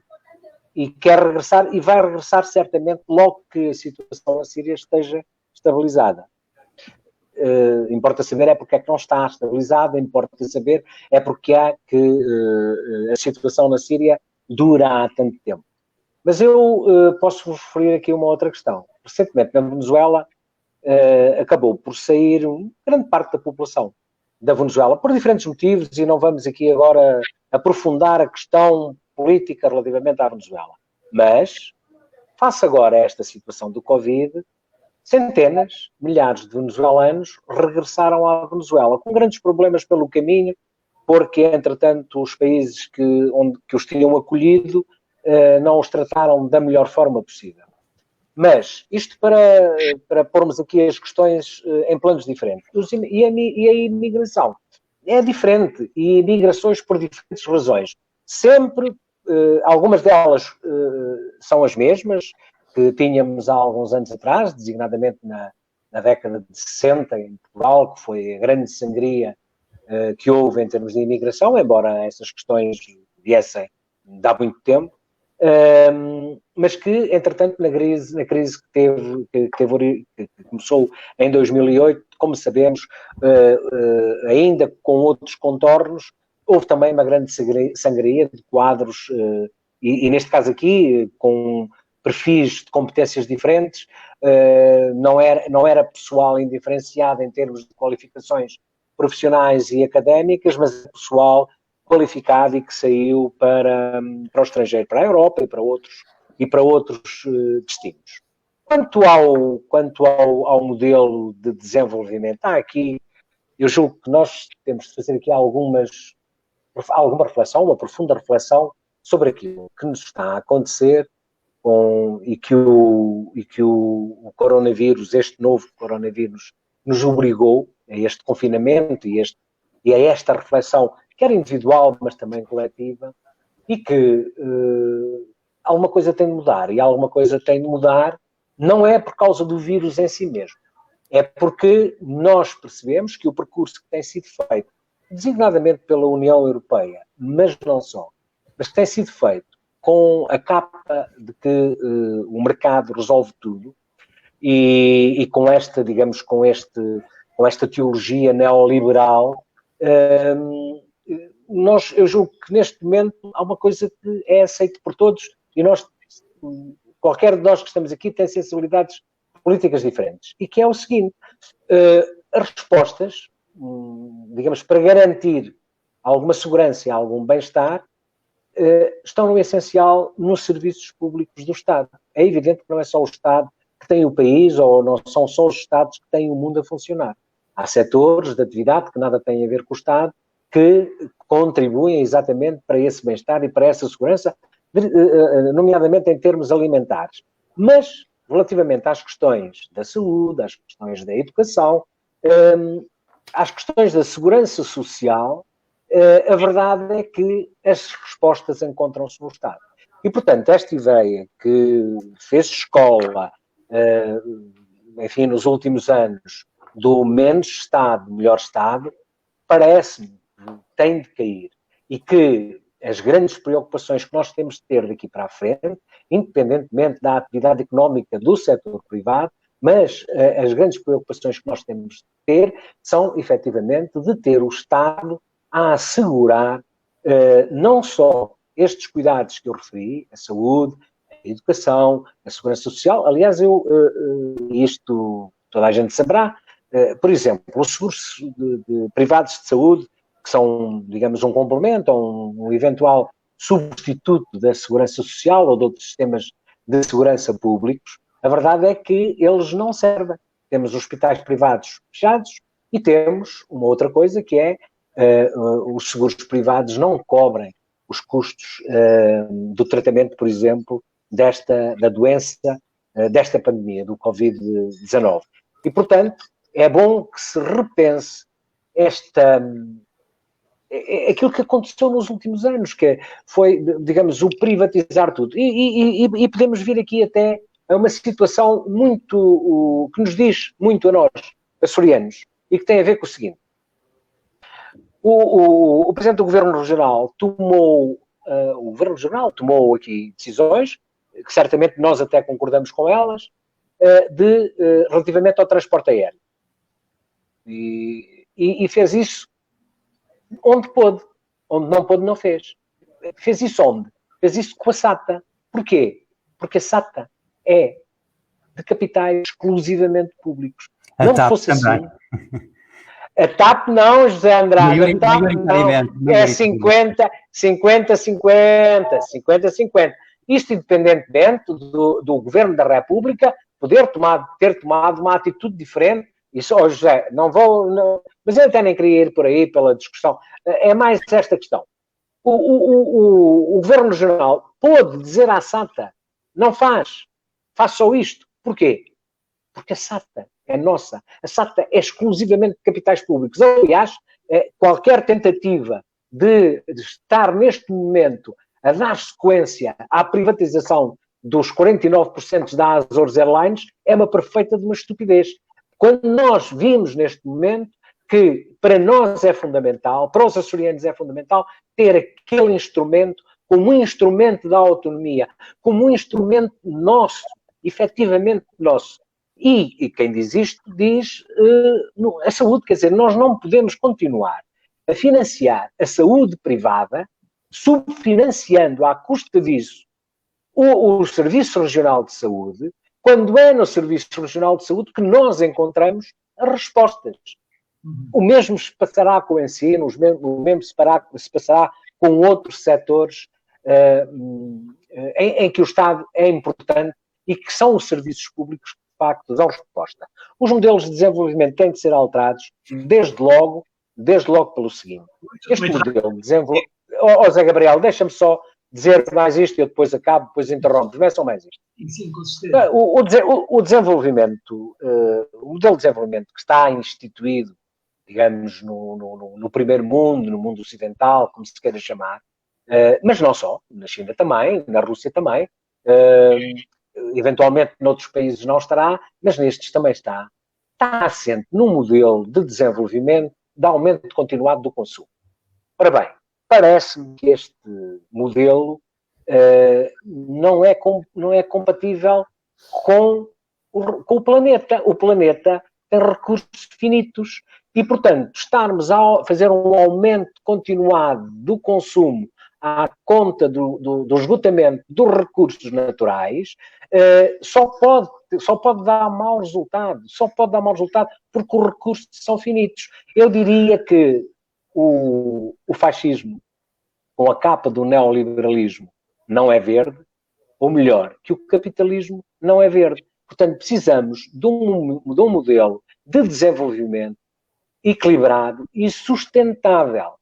E quer regressar, e vai regressar certamente logo que a situação na Síria esteja estabilizada. Importa saber é porque é que não está estabilizada, importa saber é porque há que a situação na Síria dura há tanto tempo. Mas eu posso referir aqui uma outra questão. Recentemente, na Venezuela, acabou por sair grande parte da população da Venezuela, por diferentes motivos, e não vamos aqui agora aprofundar a questão política relativamente à Venezuela. Mas, face agora a esta situação do Covid, centenas, milhares de venezuelanos regressaram à Venezuela, com grandes problemas pelo caminho, porque, entretanto, os países que os tinham acolhido não os trataram da melhor forma possível. Mas, isto para pormos aqui as questões em planos diferentes. E a imigração é diferente, e migrações por diferentes razões. Sempre, algumas delas são as mesmas, que tínhamos há alguns anos atrás, designadamente na década de 60, em Portugal, que foi a grande sangria que houve em termos de imigração, embora essas questões viessem de há muito tempo, mas que, entretanto, na crise que começou em 2008, como sabemos, ainda com outros contornos, houve também uma grande sangria de quadros, e neste caso aqui, com perfis de competências diferentes, não era pessoal indiferenciado em termos de qualificações profissionais e académicas, mas pessoal qualificado e que saiu para o estrangeiro, para a Europa e para outros destinos. Quanto ao modelo de desenvolvimento, aqui, eu julgo que nós temos de fazer aqui alguma reflexão, uma profunda reflexão sobre aquilo que nos está a acontecer e que o coronavírus, este novo coronavírus, nos obrigou a este confinamento e a esta reflexão, quer individual, mas também coletiva, e que alguma coisa tem de mudar. E alguma coisa tem de mudar não é por causa do vírus em si mesmo. É porque nós percebemos que o percurso que tem sido feito, designadamente pela União Europeia, mas não só, mas que tem sido feito com a capa de que o mercado resolve tudo e com esta, digamos, com esta teologia neoliberal, eu julgo que neste momento há uma coisa que é aceita por todos e qualquer de nós que estamos aqui tem sensibilidades políticas diferentes, e que é o seguinte: as respostas, digamos, para garantir alguma segurança e algum bem-estar, estão no essencial nos serviços públicos do Estado. É evidente que não é só o Estado que tem o país, ou não são só os Estados que têm o mundo a funcionar. Há setores de atividade que nada têm a ver com o Estado, que contribuem exatamente para esse bem-estar e para essa segurança, nomeadamente em termos alimentares. Mas, relativamente às questões da saúde, às questões da educação, às questões da segurança social, a verdade é que as respostas encontram-se no Estado. E, portanto, esta ideia que fez escola, enfim, nos últimos anos, do menos Estado, melhor Estado, parece-me que tem de cair. E que as grandes preocupações que nós temos de ter daqui para a frente, independentemente da atividade económica do setor privado, mas as grandes preocupações que nós temos de ter são, efetivamente, de ter o Estado a assegurar não só estes cuidados que eu referi, a saúde, a educação, a segurança social. Aliás, isto toda a gente saberá, por exemplo, os seguros privados de saúde, que são, digamos, um complemento ou um eventual substituto da segurança social ou de outros sistemas de segurança públicos, a verdade é que eles não servem. Temos hospitais privados fechados e temos uma outra coisa que é os seguros privados não cobrem os custos do tratamento, por exemplo, da doença, desta pandemia, do Covid-19. E, portanto, é bom que se repense aquilo que aconteceu nos últimos anos, que foi, digamos, o privatizar tudo. E podemos vir aqui até a uma situação que nos diz muito a nós, açorianos, e que tem a ver com o seguinte. O Presidente do Governo Regional tomou aqui decisões, que certamente nós até concordamos com elas, relativamente ao transporte aéreo. E fez isso onde pôde. Onde não pôde, não fez. Fez isso onde? Fez isso com a SATA. Porquê? Porque a SATA é de capitais exclusivamente públicos. A TAP também. A TAP não, José Andrade, a TAP não. É 50-50. Isto independentemente do Governo da República ter tomado uma atitude diferente. Isso, José, mas eu até nem queria ir por aí pela discussão. É mais esta questão. O Governo Regional pôde dizer à SATA, não faz só isto. Porquê? Porque a SATA é nossa. A SATA é exclusivamente de capitais públicos. Aliás, qualquer tentativa de estar neste momento a dar sequência à privatização dos 49% da Azores Airlines é uma perfeita de uma estupidez. Quando nós vimos neste momento que para nós é fundamental, para os açorianos é fundamental, ter aquele instrumento como um instrumento da autonomia, como um instrumento nosso, efetivamente nosso. E quem diz isto diz a saúde, quer dizer, nós não podemos continuar a financiar a saúde privada, subfinanciando à custa disso o Serviço Regional de Saúde, quando é no Serviço Regional de Saúde que nós encontramos as respostas. O mesmo se passará com o ensino, o mesmo se passará com outros setores em que o Estado é importante e que são os serviços públicos que, de facto, dão resposta. Os modelos de desenvolvimento têm de ser alterados, desde logo pelo seguinte. Este modelo de desenvolvimento... Zé Gabriel, deixa-me só dizer mais isto e eu depois acabo, depois interrompo. Não é só mais isto. Sim, com certeza. O desenvolvimento, o modelo de desenvolvimento que está instituído, digamos, no primeiro mundo, no mundo ocidental, como se queira chamar, mas não só, na China também, na Rússia também, eventualmente noutros países não estará, mas nestes também está assente num modelo de desenvolvimento de aumento continuado do consumo. Ora bem, parece-me que este modelo não é compatível com o planeta. O planeta tem recursos finitos e, portanto, estarmos a fazer um aumento continuado do consumo à conta do esgotamento dos recursos naturais, só pode dar mau resultado. Só pode dar mau resultado porque os recursos são finitos. Eu diria que o fascismo, com a capa do neoliberalismo, não é verde, ou melhor, que o capitalismo não é verde. Portanto, precisamos de um modelo de desenvolvimento equilibrado e sustentável.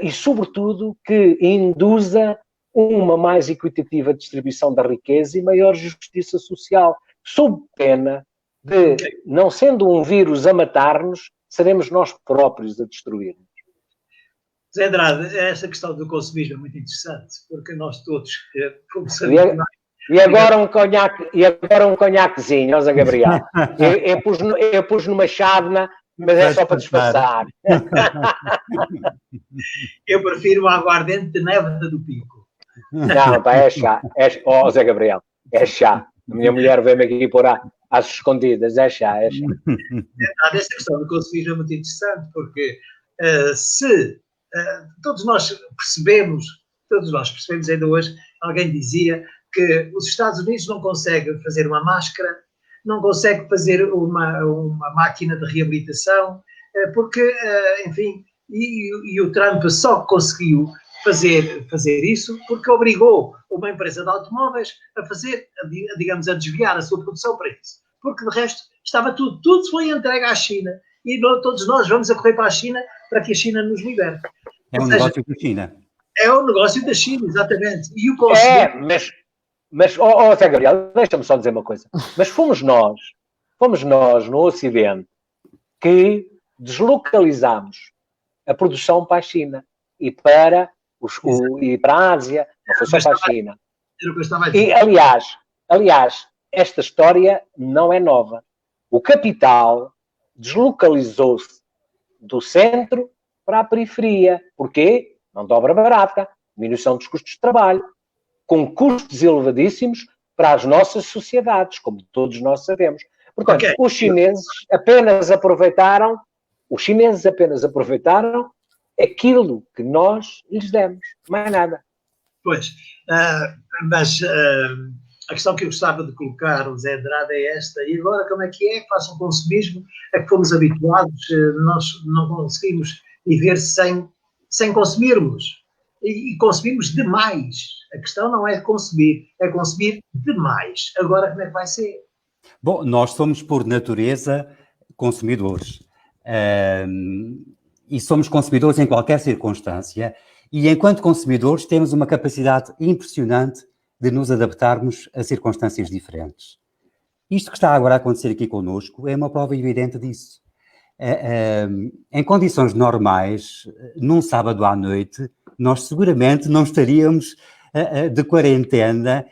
E, sobretudo, que induza uma mais equitativa distribuição da riqueza e maior justiça social, sob pena de, não sendo um vírus a matar-nos, seremos nós próprios a destruir-nos. Zé Andrade, essa questão do consumismo é muito interessante, porque nós todos, como sabemos... E agora um conhaquezinho, ó Zé Gabriel. Eu pus numa chávena, mas é só para disfarçar. Eu prefiro o aguardente de Névoa do Pico. Não, pá, é chá. Ó Zé Gabriel, é chá. A minha mulher veio-me aqui pôr às escondidas. É chá. Essa questão do consumismo é muito interessante, porque se todos nós percebemos ainda hoje, alguém dizia que os Estados Unidos não conseguem fazer uma máscara, não conseguem fazer uma máquina de reabilitação, porque, enfim, e o Trump só conseguiu fazer isso porque obrigou uma empresa de automóveis a digamos, a desviar a sua produção para isso. Porque, de resto, estava tudo se foi entregue à China e todos nós vamos a correr para a China para que a China nos liberte. É um negócio da China. É um negócio da China, exatamente. E o consumo... Mas Zé Gabriel, deixa-me só dizer uma coisa. Mas fomos nós no Ocidente que deslocalizámos a produção para a China e para a Ásia, não foi só para a China. E, aliás, esta história não é nova. O capital deslocalizou-se do centro para a periferia. Porquê? Mão de obra barata, diminuição dos custos de trabalho, com custos elevadíssimos para as nossas sociedades, como todos nós sabemos. Portanto, os chineses apenas aproveitaram aquilo que nós lhes demos, mais nada. Pois, mas a questão que eu gostava de colocar, o Zé Andrade, é esta. E agora como é que faça o consumismo a que fomos habituados? Nós não conseguimos viver sem consumirmos. E consumimos demais. A questão não é consumir, é consumir demais. Agora como é que vai ser? Bom, nós somos, por natureza, consumidores. E somos consumidores em qualquer circunstância. E, enquanto consumidores, temos uma capacidade impressionante de nos adaptarmos a circunstâncias diferentes. Isto que está agora a acontecer aqui connosco é uma prova evidente disso. Em condições normais, num sábado à noite, nós seguramente não estaríamos de quarentena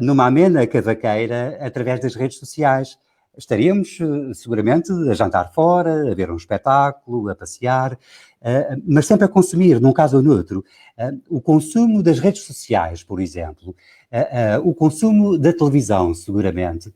numa amena cavaqueira através das redes sociais. Estaríamos seguramente a jantar fora, a ver um espetáculo, a passear, mas sempre a consumir, num caso ou noutro. O consumo das redes sociais, por exemplo, o consumo da televisão, seguramente,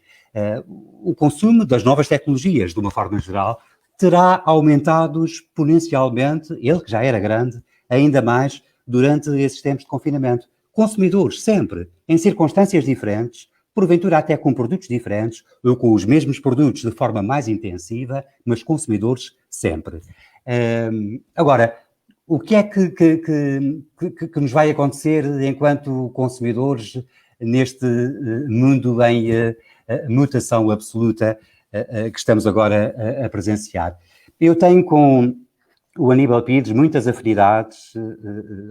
o consumo das novas tecnologias, de uma forma geral, terá aumentado exponencialmente, ele que já era grande, ainda mais durante esses tempos de confinamento. Consumidores, sempre, em circunstâncias diferentes, porventura até com produtos diferentes, ou com os mesmos produtos de forma mais intensiva, mas consumidores sempre. Agora, o que é que nos vai acontecer enquanto consumidores neste mundo em mutação absoluta que estamos agora a presenciar? Eu tenho com o Aníbal Pires muitas afinidades,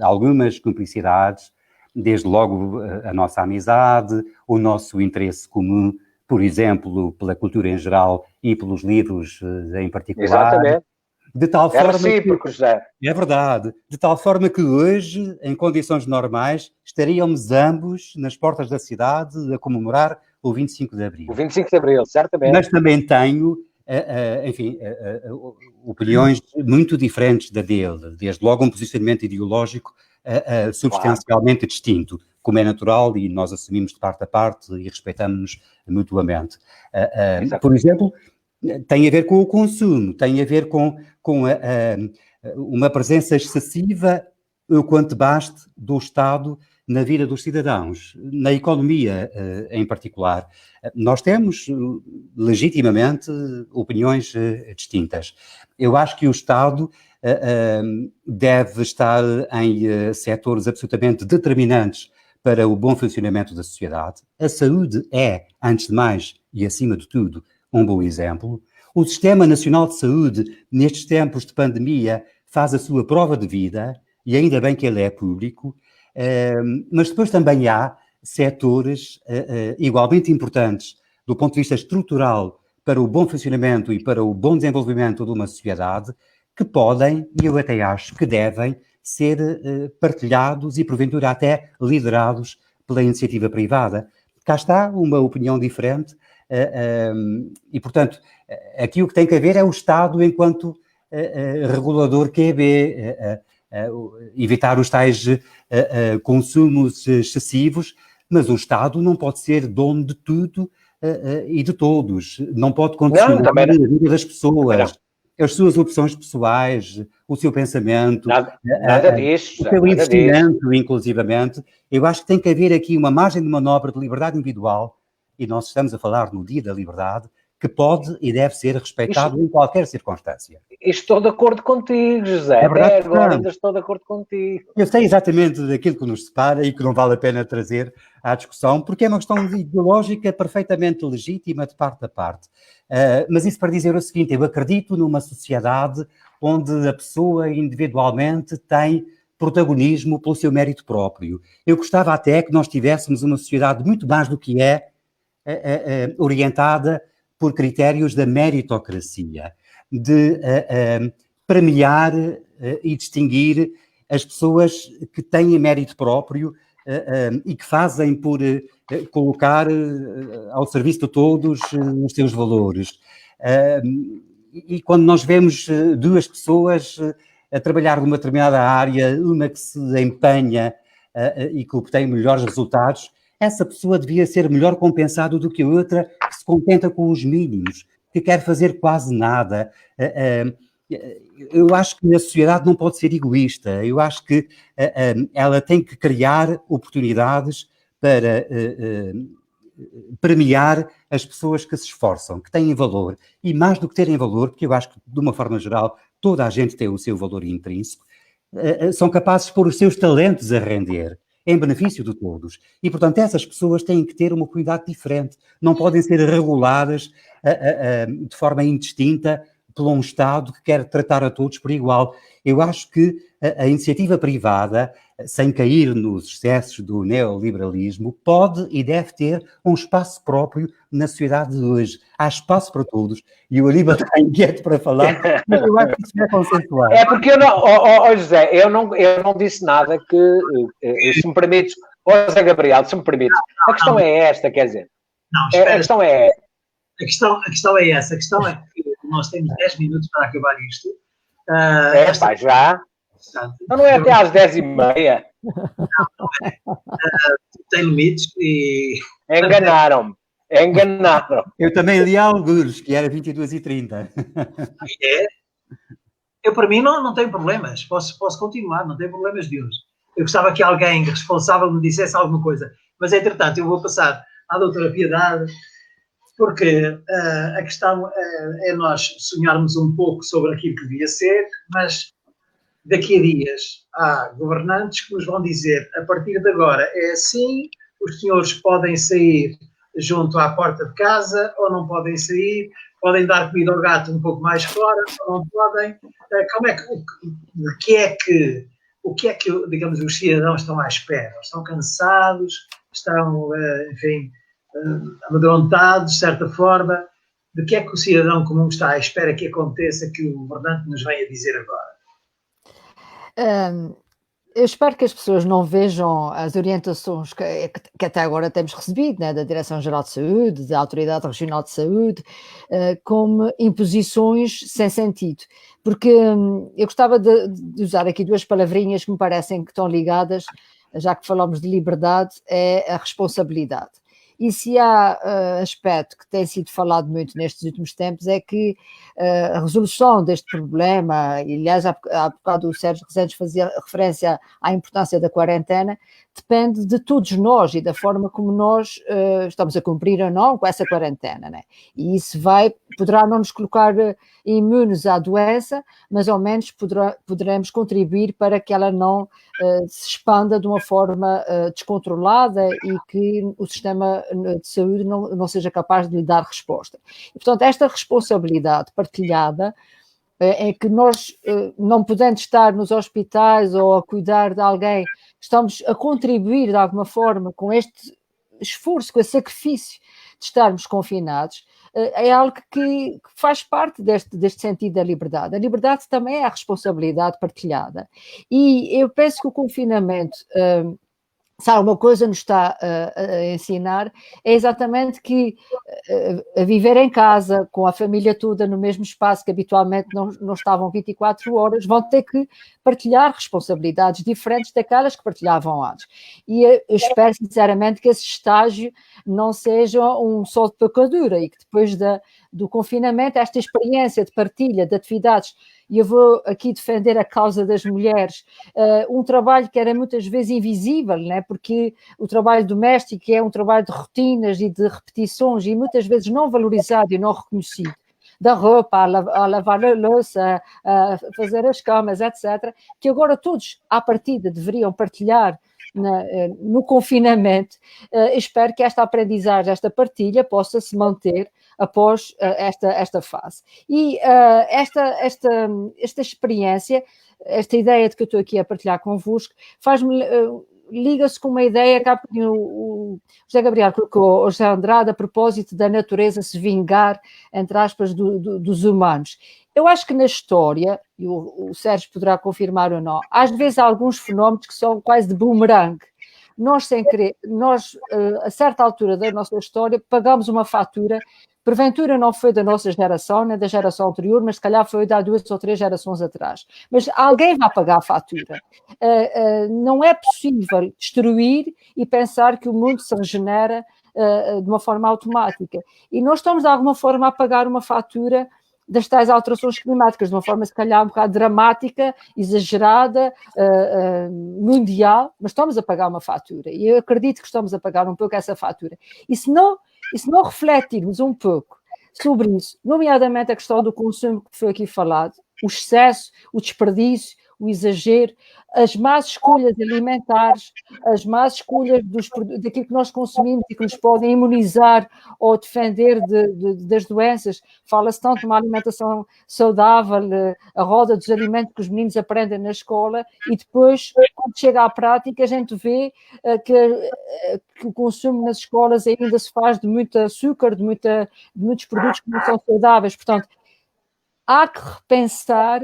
algumas cumplicidades, desde logo a nossa amizade, o nosso interesse comum, por exemplo, pela cultura em geral e pelos livros em particular. Exatamente. De tal forma recíproco, José. É verdade. De tal forma que hoje, em condições normais, estaríamos ambos nas portas da cidade a comemorar o 25 de Abril. O 25 de Abril, certamente. Mas também tenho, enfim, opiniões muito diferentes da dele. Desde logo um posicionamento ideológico substancialmente distinto, como é natural, e nós assumimos de parte a parte e respeitamos-nos mutuamente. Por exemplo, tem a ver com o consumo, tem a ver com uma presença excessiva, o quanto baste, do Estado na vida dos cidadãos, na economia em particular. Nós temos, legitimamente, opiniões distintas. Eu acho que o Estado deve estar em setores absolutamente determinantes para o bom funcionamento da sociedade. A saúde é, antes de mais e acima de tudo, um bom exemplo. O Sistema Nacional de Saúde, nestes tempos de pandemia, faz a sua prova de vida, e ainda bem que ele é público, mas depois também há setores igualmente importantes do ponto de vista estrutural para o bom funcionamento e para o bom desenvolvimento de uma sociedade que podem, e eu até acho que devem, ser partilhados e, porventura, até liderados pela iniciativa privada. Cá está uma opinião diferente e, portanto, aqui o que tem que haver é o Estado enquanto regulador QB, evitar os tais consumos excessivos, mas o Estado não pode ser dono de tudo e de todos, não pode condicionar a vida das pessoas, as suas opções pessoais, o seu pensamento, nada disso, o seu investimento, inclusivamente. Eu acho que tem que haver aqui uma margem de manobra de liberdade individual, e nós estamos a falar no Dia da Liberdade, que pode e deve ser respeitado em qualquer circunstância. Estou de acordo contigo, José. É verdade, até agora ainda estou de acordo contigo. Eu sei exatamente daquilo que nos separa e que não vale a pena trazer à discussão, porque é uma questão ideológica perfeitamente legítima de parte a parte. Mas isso para dizer o seguinte, eu acredito numa sociedade onde a pessoa individualmente tem protagonismo pelo seu mérito próprio. Eu gostava até que nós tivéssemos uma sociedade muito mais do que orientada por critérios da meritocracia, de premiar e distinguir as pessoas que têm mérito próprio e que fazem por colocar ao serviço de todos os seus valores. E quando nós vemos duas pessoas a trabalhar numa determinada área, uma que se empenha e que obtém melhores resultados, essa pessoa devia ser melhor compensada do que a outra que se contenta com os mínimos, que quer fazer quase nada. Eu acho que a sociedade não pode ser egoísta. Eu acho que ela tem que criar oportunidades para premiar as pessoas que se esforçam, que têm valor, e mais do que terem valor, porque eu acho que, de uma forma geral, toda a gente tem o seu valor intrínseco, são capazes de pôr os seus talentos a render, em benefício de todos. E, portanto, essas pessoas têm que ter uma cuidado diferente, não podem ser reguladas de forma indistinta por um Estado que quer tratar a todos por igual. Eu acho que a iniciativa privada, sem cair nos excessos do neoliberalismo, pode e deve ter um espaço próprio na sociedade de hoje. Há espaço para todos. E o Aníbal está inquieto para falar, mas eu acho que isso é consensual. É porque eu não, José, eu não disse nada que, se me permites, José Gabriel, se me permites, a questão é esta, quer dizer, Não, espera. a questão é... A questão é essa. A questão é que nós temos 10 minutos para acabar isto. Pá, já? Então não é até às 10h30? Tem limites e... Enganaram-me. Eu também li alguns, que era 22h30. É. Eu, para mim, não tenho problemas. Posso continuar, não tenho problemas de uns. Eu gostava que alguém responsável me dissesse alguma coisa. Mas, entretanto, eu vou passar à doutora Piedade, porque a questão é nós sonharmos um pouco sobre aquilo que devia ser, mas daqui a dias há governantes que nos vão dizer, a partir de agora é assim, os senhores podem sair junto à porta de casa ou não podem sair, podem dar comida ao gato um pouco mais fora ou não podem. Como é que, o que é que, digamos, os cidadãos estão à espera? Estão cansados? Estão, enfim, amedrontados, de certa forma? De que é que o cidadão comum está à espera que aconteça, que o governante nos venha dizer agora? Eu espero que as pessoas não vejam as orientações que até agora temos recebido, né, da Direção-Geral de Saúde, da Autoridade Regional de Saúde, como imposições sem sentido. Porque eu gostava de usar aqui duas palavrinhas que me parecem que estão ligadas, já que falamos de liberdade, é a responsabilidade. E se há aspecto que tem sido falado muito nestes últimos tempos é que a resolução deste problema, e aliás há bocado o Sérgio Rezende fazia referência à importância da quarentena, depende de todos nós e da forma como nós estamos a cumprir ou não com essa quarentena, né? E isso poderá não nos colocar imunes à doença, mas ao menos poderemos contribuir para que ela não se expanda de uma forma descontrolada e que o sistema de saúde não seja capaz de lhe dar resposta. E, portanto, esta responsabilidade partilhada é que nós, não podendo estar nos hospitais ou a cuidar de alguém, estamos a contribuir de alguma forma com este esforço, com esse sacrifício de estarmos confinados, é algo que faz parte deste sentido da liberdade. A liberdade também é a responsabilidade partilhada. E eu penso que o confinamento, se alguma coisa nos está a ensinar, é exatamente que a viver em casa, com a família toda no mesmo espaço, que habitualmente não estavam 24 horas, vão ter que partilhar responsabilidades diferentes daquelas que partilhavam antes. E eu espero sinceramente que esse estágio não seja um sol de pacadura e que depois do confinamento, esta experiência de partilha de atividades, e eu vou aqui defender a causa das mulheres, um trabalho que era muitas vezes invisível, né? Porque o trabalho doméstico é um trabalho de rotinas e de repetições e muitas vezes não valorizado e não reconhecido. Da roupa, a lavar a louça, a fazer as camas, etc., que agora todos, à partida, deveriam partilhar no confinamento. Espero que esta aprendizagem, esta partilha possa se manter após esta fase. E esta experiência, esta ideia de que eu estou aqui a partilhar convosco, liga-se com uma ideia que o José Gabriel colocou, o José Andrade, a propósito da natureza se vingar, entre aspas, dos humanos. Eu acho que na história, e o Sérgio poderá confirmar ou não, às vezes há alguns fenómenos que são quase de boomerang. Nós, sem querer, a certa altura da nossa história, pagamos uma fatura, porventura não foi da nossa geração, nem da geração anterior, mas se calhar foi de há 2 ou 3 gerações atrás. Mas alguém vai pagar a fatura. Não é possível destruir e pensar que o mundo se regenera de uma forma automática. E nós estamos, de alguma forma, a pagar uma fatura das tais alterações climáticas, de uma forma se calhar um bocado dramática, exagerada, mundial, mas estamos a pagar uma fatura, e eu acredito que estamos a pagar um pouco essa fatura. E se não refletirmos um pouco sobre isso, nomeadamente a questão do consumo que foi aqui falado, o excesso, o desperdício, o exagero, as más escolhas alimentares, as más escolhas daquilo que nós consumimos e que nos podem imunizar ou defender das doenças. Fala-se tanto de uma alimentação saudável, a roda dos alimentos que os meninos aprendem na escola, e depois, quando chega à prática, a gente vê que o consumo nas escolas ainda se faz de muito açúcar, de muitos produtos que não são saudáveis. Portanto, há que repensar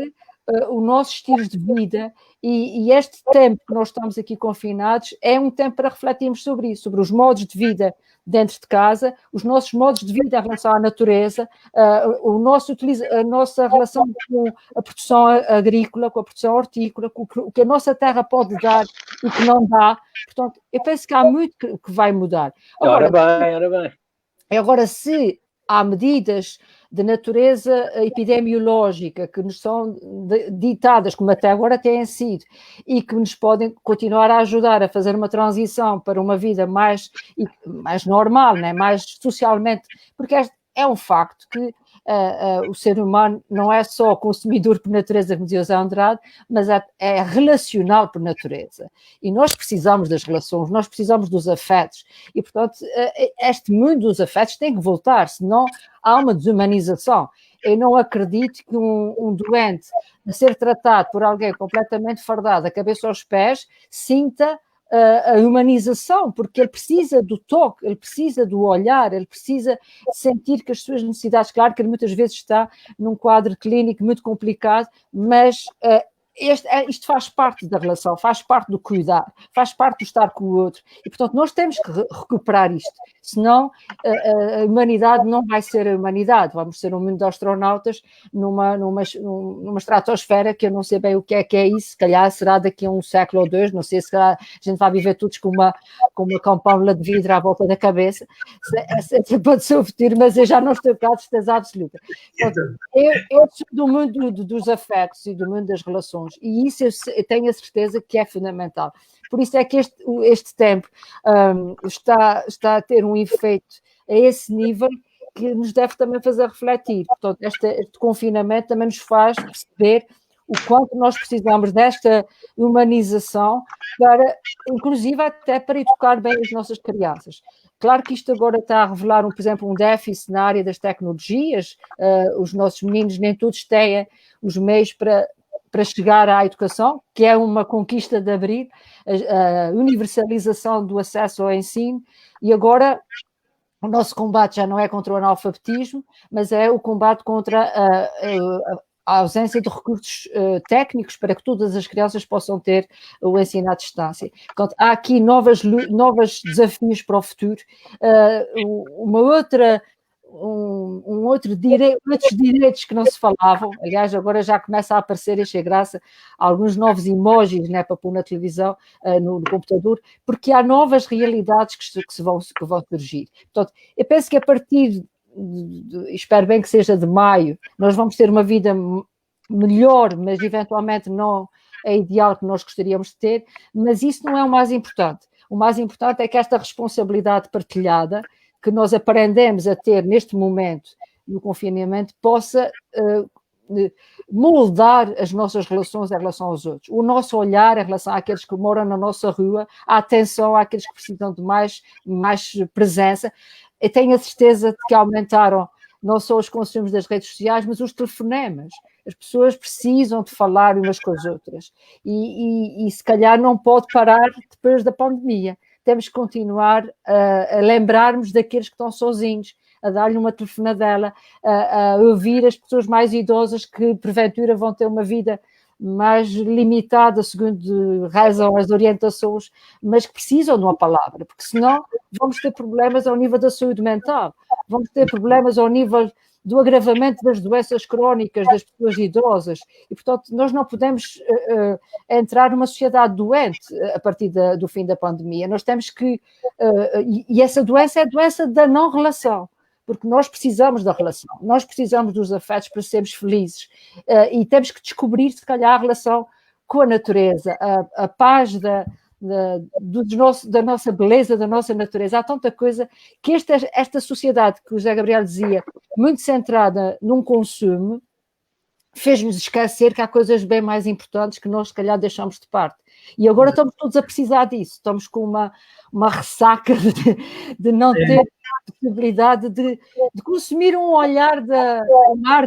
o nosso estilo de vida, e este tempo que nós estamos aqui confinados é um tempo para refletirmos sobre isso, sobre os modos de vida dentro de casa, os nossos modos de vida em relação à natureza, a nossa relação com a produção agrícola, com a produção hortícola, com o que a nossa terra pode dar e o que não dá. Portanto, eu penso que há muito que vai mudar. Ora bem. Agora, se há medidas de natureza epidemiológica que nos são ditadas, como até agora têm sido, e que nos podem continuar a ajudar a fazer uma transição para uma vida mais normal, né? Mais socialmente, porque é um facto que o ser humano não é só consumidor por natureza, como dizia o Zé Andrade, mas é relacional por natureza. E nós precisamos das relações, nós precisamos dos afetos. E, portanto, este mundo dos afetos tem que voltar, senão há uma desumanização. Eu não acredito que um doente a ser tratado por alguém completamente fardado, da cabeça aos pés, sinta a humanização, porque ele precisa do toque, ele precisa do olhar, ele precisa sentir que as suas necessidades, claro que ele muitas vezes está num quadro clínico muito complicado, mas isto faz parte da relação, faz parte do cuidar, faz parte do estar com o outro, e portanto nós temos que recuperar isto, senão a humanidade não vai ser a humanidade, vamos ser um mundo de astronautas numa estratosfera que eu não sei bem o que é isso, se calhar será daqui a um século ou dois, não sei se a gente vai viver todos com uma campânula de vidro à volta da cabeça, pode ser o futuro, mas eu já não estou cá de certeza absoluta. Portanto, eu sou do mundo dos afetos e do mundo das relações, e isso eu tenho a certeza que é fundamental. Por isso é que este tempo está a ter um efeito a esse nível que nos deve também fazer refletir. Portanto, este confinamento também nos faz perceber o quanto nós precisamos desta humanização, inclusive até para educar bem as nossas crianças. Claro que isto agora está a revelar, por exemplo, um déficit na área das tecnologias. Os nossos meninos nem todos têm os meios para chegar à educação, que é uma conquista de abrir, a universalização do acesso ao ensino, e agora o nosso combate já não é contra o analfabetismo, mas é o combate contra a ausência de recursos técnicos para que todas as crianças possam ter o ensino à distância. Portanto, há aqui novos desafios para o futuro. Outros direitos que não se falavam, aliás, agora já começa a aparecer, e achei graça, alguns novos emojis, né, para pôr na televisão, no computador, porque há novas realidades que vão surgir. Portanto, eu penso que a partir espero bem que seja de maio, nós vamos ter uma vida melhor, mas eventualmente não é ideal que nós gostaríamos de ter, mas isso não é o mais importante. O mais importante é que esta responsabilidade partilhada que nós aprendemos a ter neste momento no confinamento possa moldar as nossas relações em relação aos outros. O nosso olhar em relação àqueles que moram na nossa rua, a atenção àqueles que precisam de mais presença. Eu tenho a certeza de que aumentaram não só os consumos das redes sociais, mas os telefonemas. As pessoas precisam de falar umas com as outras. E se calhar não pode parar depois da pandemia. Temos que continuar a lembrarmos daqueles que estão sozinhos, a dar-lhe uma telefonadela, a ouvir as pessoas mais idosas que, porventura, vão ter uma vida mais limitada, segundo rezam as orientações, mas que precisam de uma palavra, porque senão vamos ter problemas ao nível da saúde mental, vamos ter problemas ao nível do agravamento das doenças crónicas das pessoas idosas, e portanto nós não podemos entrar numa sociedade doente a partir do fim da pandemia. Nós temos que, e essa doença é a doença da não relação, porque nós precisamos da relação, nós precisamos dos afetos para sermos felizes, e temos que descobrir, se calhar, a relação com a natureza, a paz da nossa beleza, da nossa natureza. Há tanta coisa que esta sociedade, que o José Gabriel dizia, muito centrada num consumo, fez-nos esquecer que há coisas bem mais importantes que nós, se calhar, deixamos de parte. E agora estamos todos a precisar disso. Estamos com uma ressaca de não ter possibilidade de consumir um olhar do mar,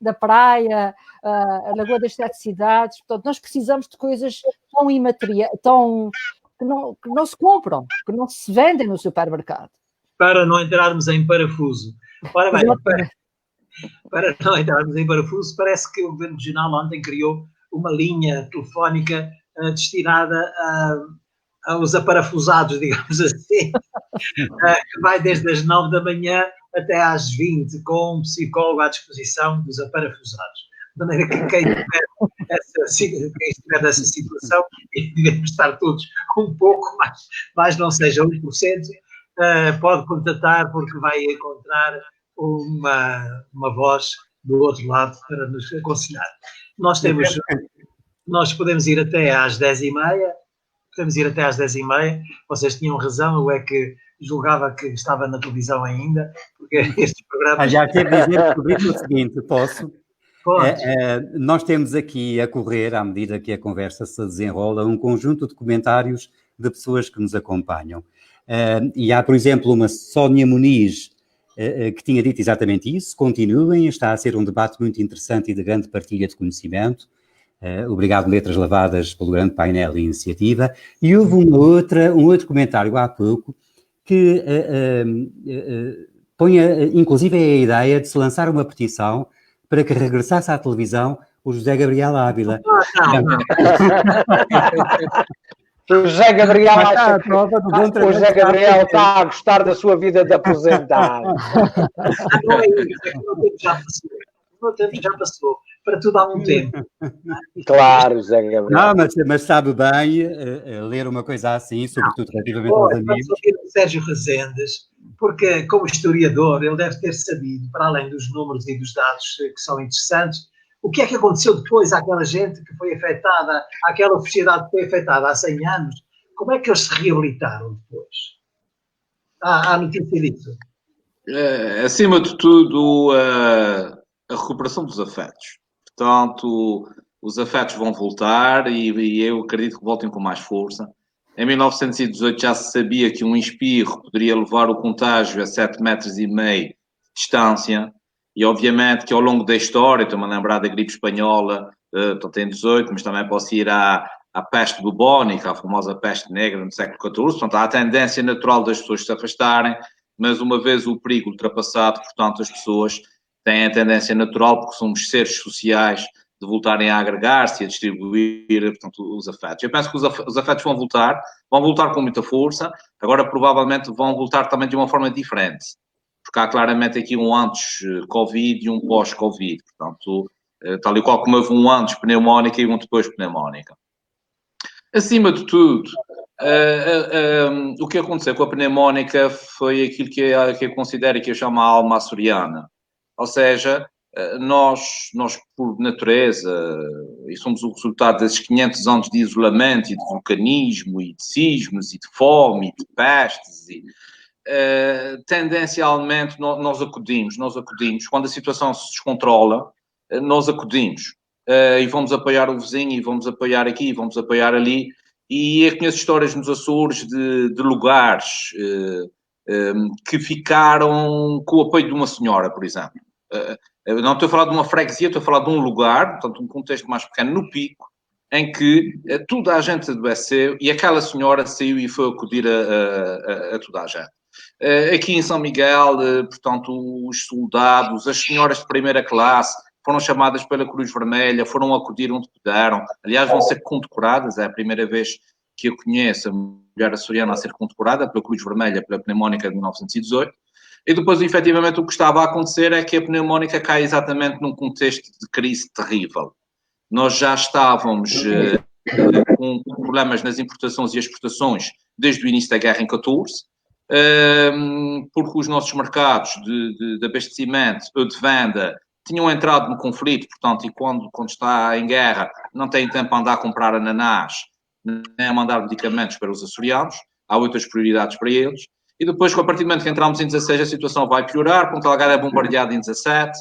da praia, a Lagoa das Sete Cidades. Portanto, nós precisamos de coisas tão imateriais, que não se compram, que não se vendem no supermercado. Para não entrarmos em parafuso. Ora bem, para não entrarmos em parafuso, parece que o Governo Regional ontem criou uma linha telefónica destinada aos aparafusados, digamos assim, que vai desde as 9 da manhã até às 20, com um psicólogo à disposição dos aparafusados. De maneira que quem estiver nessa situação, e devemos estar todos um pouco mais não seja 1%, pode contatar, porque vai encontrar uma voz do outro lado para nos aconselhar. Nós podemos ir até às 10h30, vocês tinham razão, eu é que julgava que estava na televisão ainda, porque estes programas... Já quero dizer sobre isso o seguinte, posso? Nós temos aqui a correr, à medida que a conversa se desenrola, um conjunto de comentários de pessoas que nos acompanham. E há, por exemplo, uma Sónia Muniz, que tinha dito exatamente isso. Continuem, está a ser um debate muito interessante e de grande partilha de conhecimento. Obrigado, Letras Lavadas, pelo grande painel e iniciativa. E houve um outro comentário há pouco que põe, inclusive, a ideia de se lançar uma petição para que regressasse à televisão o José Gabriel Ávila. O José Gabriel acha que o José Gabriel está a gostar da sua vida de aposentado. Não é isso, o meu tempo já passou. Para tudo há um tempo. Claro, José Gabriel. Não, mas sabe bem ler uma coisa assim, sobretudo relativamente aos amigos. O Sérgio Rezendes, porque como historiador ele deve ter sabido, para além dos números e dos dados que são interessantes, o que é que aconteceu depois àquela gente que foi afetada, àquela sociedade que foi afetada há 100 anos? Como é que eles se reabilitaram depois? Há notícia disso? Acima de tudo, a recuperação dos afetos. Portanto, os afetos vão voltar e eu acredito que voltem com mais força. Em 1918 já se sabia que um espirro poderia levar o contágio a 7,5 metros de distância. E, obviamente, que ao longo da história, estou-me a lembrar da gripe espanhola, tem 18, mas também posso ir à peste bubónica, a famosa peste negra no século XIV. Portanto, há a tendência natural das pessoas se afastarem, mas uma vez o perigo ultrapassado, portanto, as pessoas têm a tendência natural, porque somos seres sociais, de voltarem a agregar-se e a distribuir, portanto, os afetos. Eu penso que os afetos vão voltar com muita força, agora provavelmente vão voltar também de uma forma diferente. Porque há claramente aqui um antes-Covid e um pós-Covid. Portanto, tal e qual como houve um antes pneumónica e um depois pneumónica. Acima de tudo, o que aconteceu com a pneumónica foi aquilo que eu considero e que eu chamo a alma açoriana. Ou seja, nós por natureza, e somos o resultado desses 500 anos de isolamento e de vulcanismo e de sismos e de fome e de pestes tendencialmente nós acudimos, quando a situação se descontrola, nós acudimos e vamos apoiar o vizinho e vamos apoiar aqui e vamos apoiar ali, e eu conheço histórias nos Açores de lugares que ficaram com o apoio de uma senhora, por exemplo. Não estou a falar de uma freguesia, estou a falar de um lugar, portanto um contexto mais pequeno, no Pico, em que toda a gente adoeceu e aquela senhora saiu e foi acudir a toda a gente. Aqui em São Miguel, portanto, os soldados, as senhoras de primeira classe foram chamadas pela Cruz Vermelha, foram acudir onde puderam. Aliás, vão ser condecoradas, é a primeira vez que eu conheço a mulher açoriana a ser condecorada pela Cruz Vermelha, pela pneumónica de 1918. E depois, efetivamente, o que estava a acontecer é que a pneumónica cai exatamente num contexto de crise terrível. Nós já estávamos com problemas nas importações e exportações desde o início da guerra em 14. porque os nossos mercados de abastecimento ou de venda tinham entrado no conflito, portanto, e quando está em guerra, não tem tempo a andar a comprar ananás, nem a mandar medicamentos para os açorianos, há outras prioridades para eles. E depois, a partir do momento que entramos em 16, a situação vai piorar, Ponta Delgada é bombardeado em 17,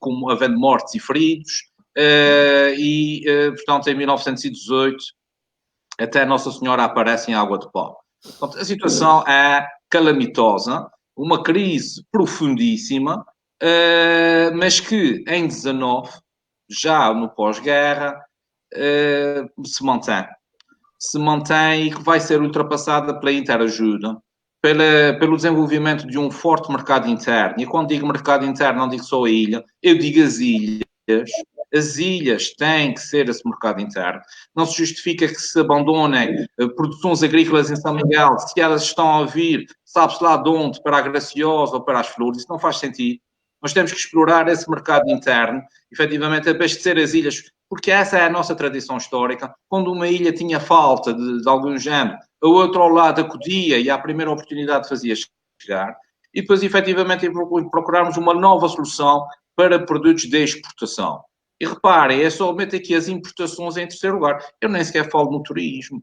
como havendo mortes e feridos, portanto, em 1918, até Nossa Senhora aparece em água de pó. Portanto, a situação é calamitosa, uma crise profundíssima, mas que em 19, já no pós-guerra, se mantém e que vai ser ultrapassada pela interajuda, pelo desenvolvimento de um forte mercado interno. E quando digo mercado interno, não digo só a ilha, eu digo as ilhas. As ilhas têm que ser esse mercado interno. Não se justifica que se abandonem produções agrícolas em São Miguel, se elas estão a vir, sabe-se lá de onde, para a Graciosa ou para as Flores. Isso não faz sentido. Nós temos que explorar esse mercado interno, efetivamente abastecer as ilhas, porque essa é a nossa tradição histórica. Quando uma ilha tinha falta de algum género, a outra ao lado acudia e à primeira oportunidade fazia chegar. E depois, efetivamente, procurarmos uma nova solução para produtos de exportação. E reparem, é somente aqui as importações em terceiro lugar. Eu nem sequer falo no turismo.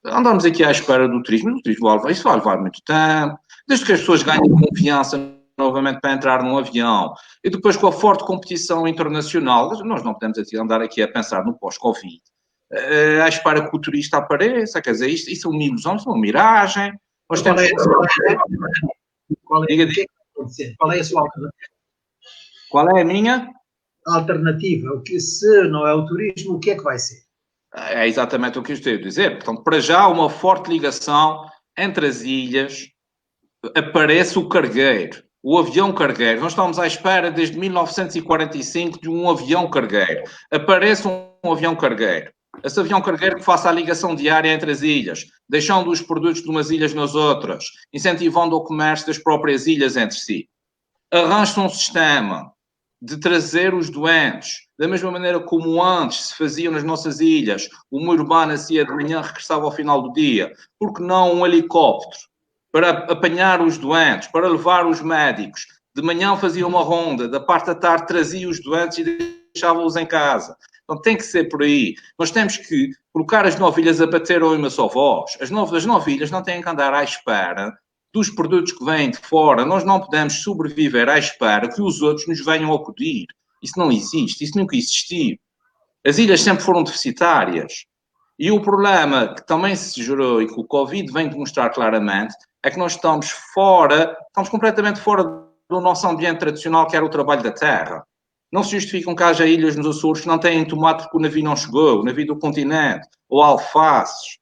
Andamos aqui à espera do turismo. O turismo isso vai levar muito tempo. Desde que as pessoas ganhem confiança novamente para entrar num avião. E depois com a forte competição internacional, nós não podemos andar aqui a pensar no pós-Covid. À espera que o turista apareça. Quer dizer, isso é uma ilusão, isso é uma miragem. Nós temos... Qual é a sua alternativa? Qual é a minha? A alternativa. O que, se não é o turismo, o que é que vai ser? É exatamente o que eu estou a dizer. Portanto, para já, uma forte ligação entre as ilhas, aparece o cargueiro, o avião cargueiro. Nós estamos à espera desde 1945 de um avião cargueiro. Aparece um avião cargueiro. Esse avião cargueiro que faça a ligação diária entre as ilhas, deixando os produtos de umas ilhas nas outras, incentivando o comércio das próprias ilhas entre si. Arranja um sistema de trazer os doentes, da mesma maneira como antes se faziam nas nossas ilhas, uma urbana saía de manhã, regressava ao final do dia. Por que não um helicóptero para apanhar os doentes, para levar os médicos? De manhã fazia uma ronda, da parte da tarde trazia os doentes e deixava-os em casa. Então tem que ser por aí. Nós temos que colocar as novilhas a bater em uma só voz. As novilhas não têm que andar à espera dos produtos que vêm de fora. Nós não podemos sobreviver à espera que os outros nos venham acudir. Isso não existe, isso nunca existiu. As ilhas sempre foram deficitárias. E o problema que também se gerou e que o Covid vem demonstrar claramente é que nós estamos completamente fora do nosso ambiente tradicional, que era o trabalho da terra. Não se justificam que haja ilhas nos Açores que não têm tomate porque o navio não chegou, o navio do continente, ou alfaces.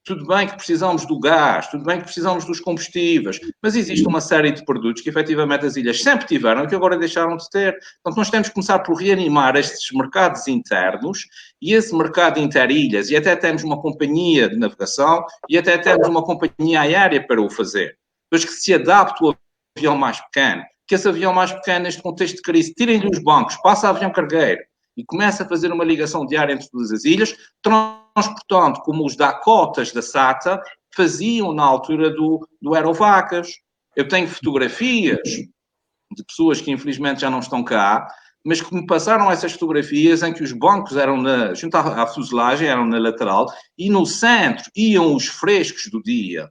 Tudo bem que precisamos do gás, tudo bem que precisamos dos combustíveis, mas existe uma série de produtos que efetivamente as ilhas sempre tiveram e que agora deixaram de ter. Portanto, nós temos que começar por reanimar estes mercados internos e esse mercado interilhas, e até temos uma companhia de navegação e até temos uma companhia aérea para o fazer. Mas que se adapte ao avião mais pequeno, que esse avião mais pequeno, neste contexto de crise, tirem-lhe os bancos, passa a avião cargueiro e começa a fazer uma ligação diária entre todas as ilhas, transportando como os Dakotas da SATA faziam na altura do Aerovacas. Eu tenho fotografias de pessoas que infelizmente já não estão cá, mas que me passaram essas fotografias em que os bancos eram junto à fuselagem, eram na lateral, e no centro iam os frescos do dia,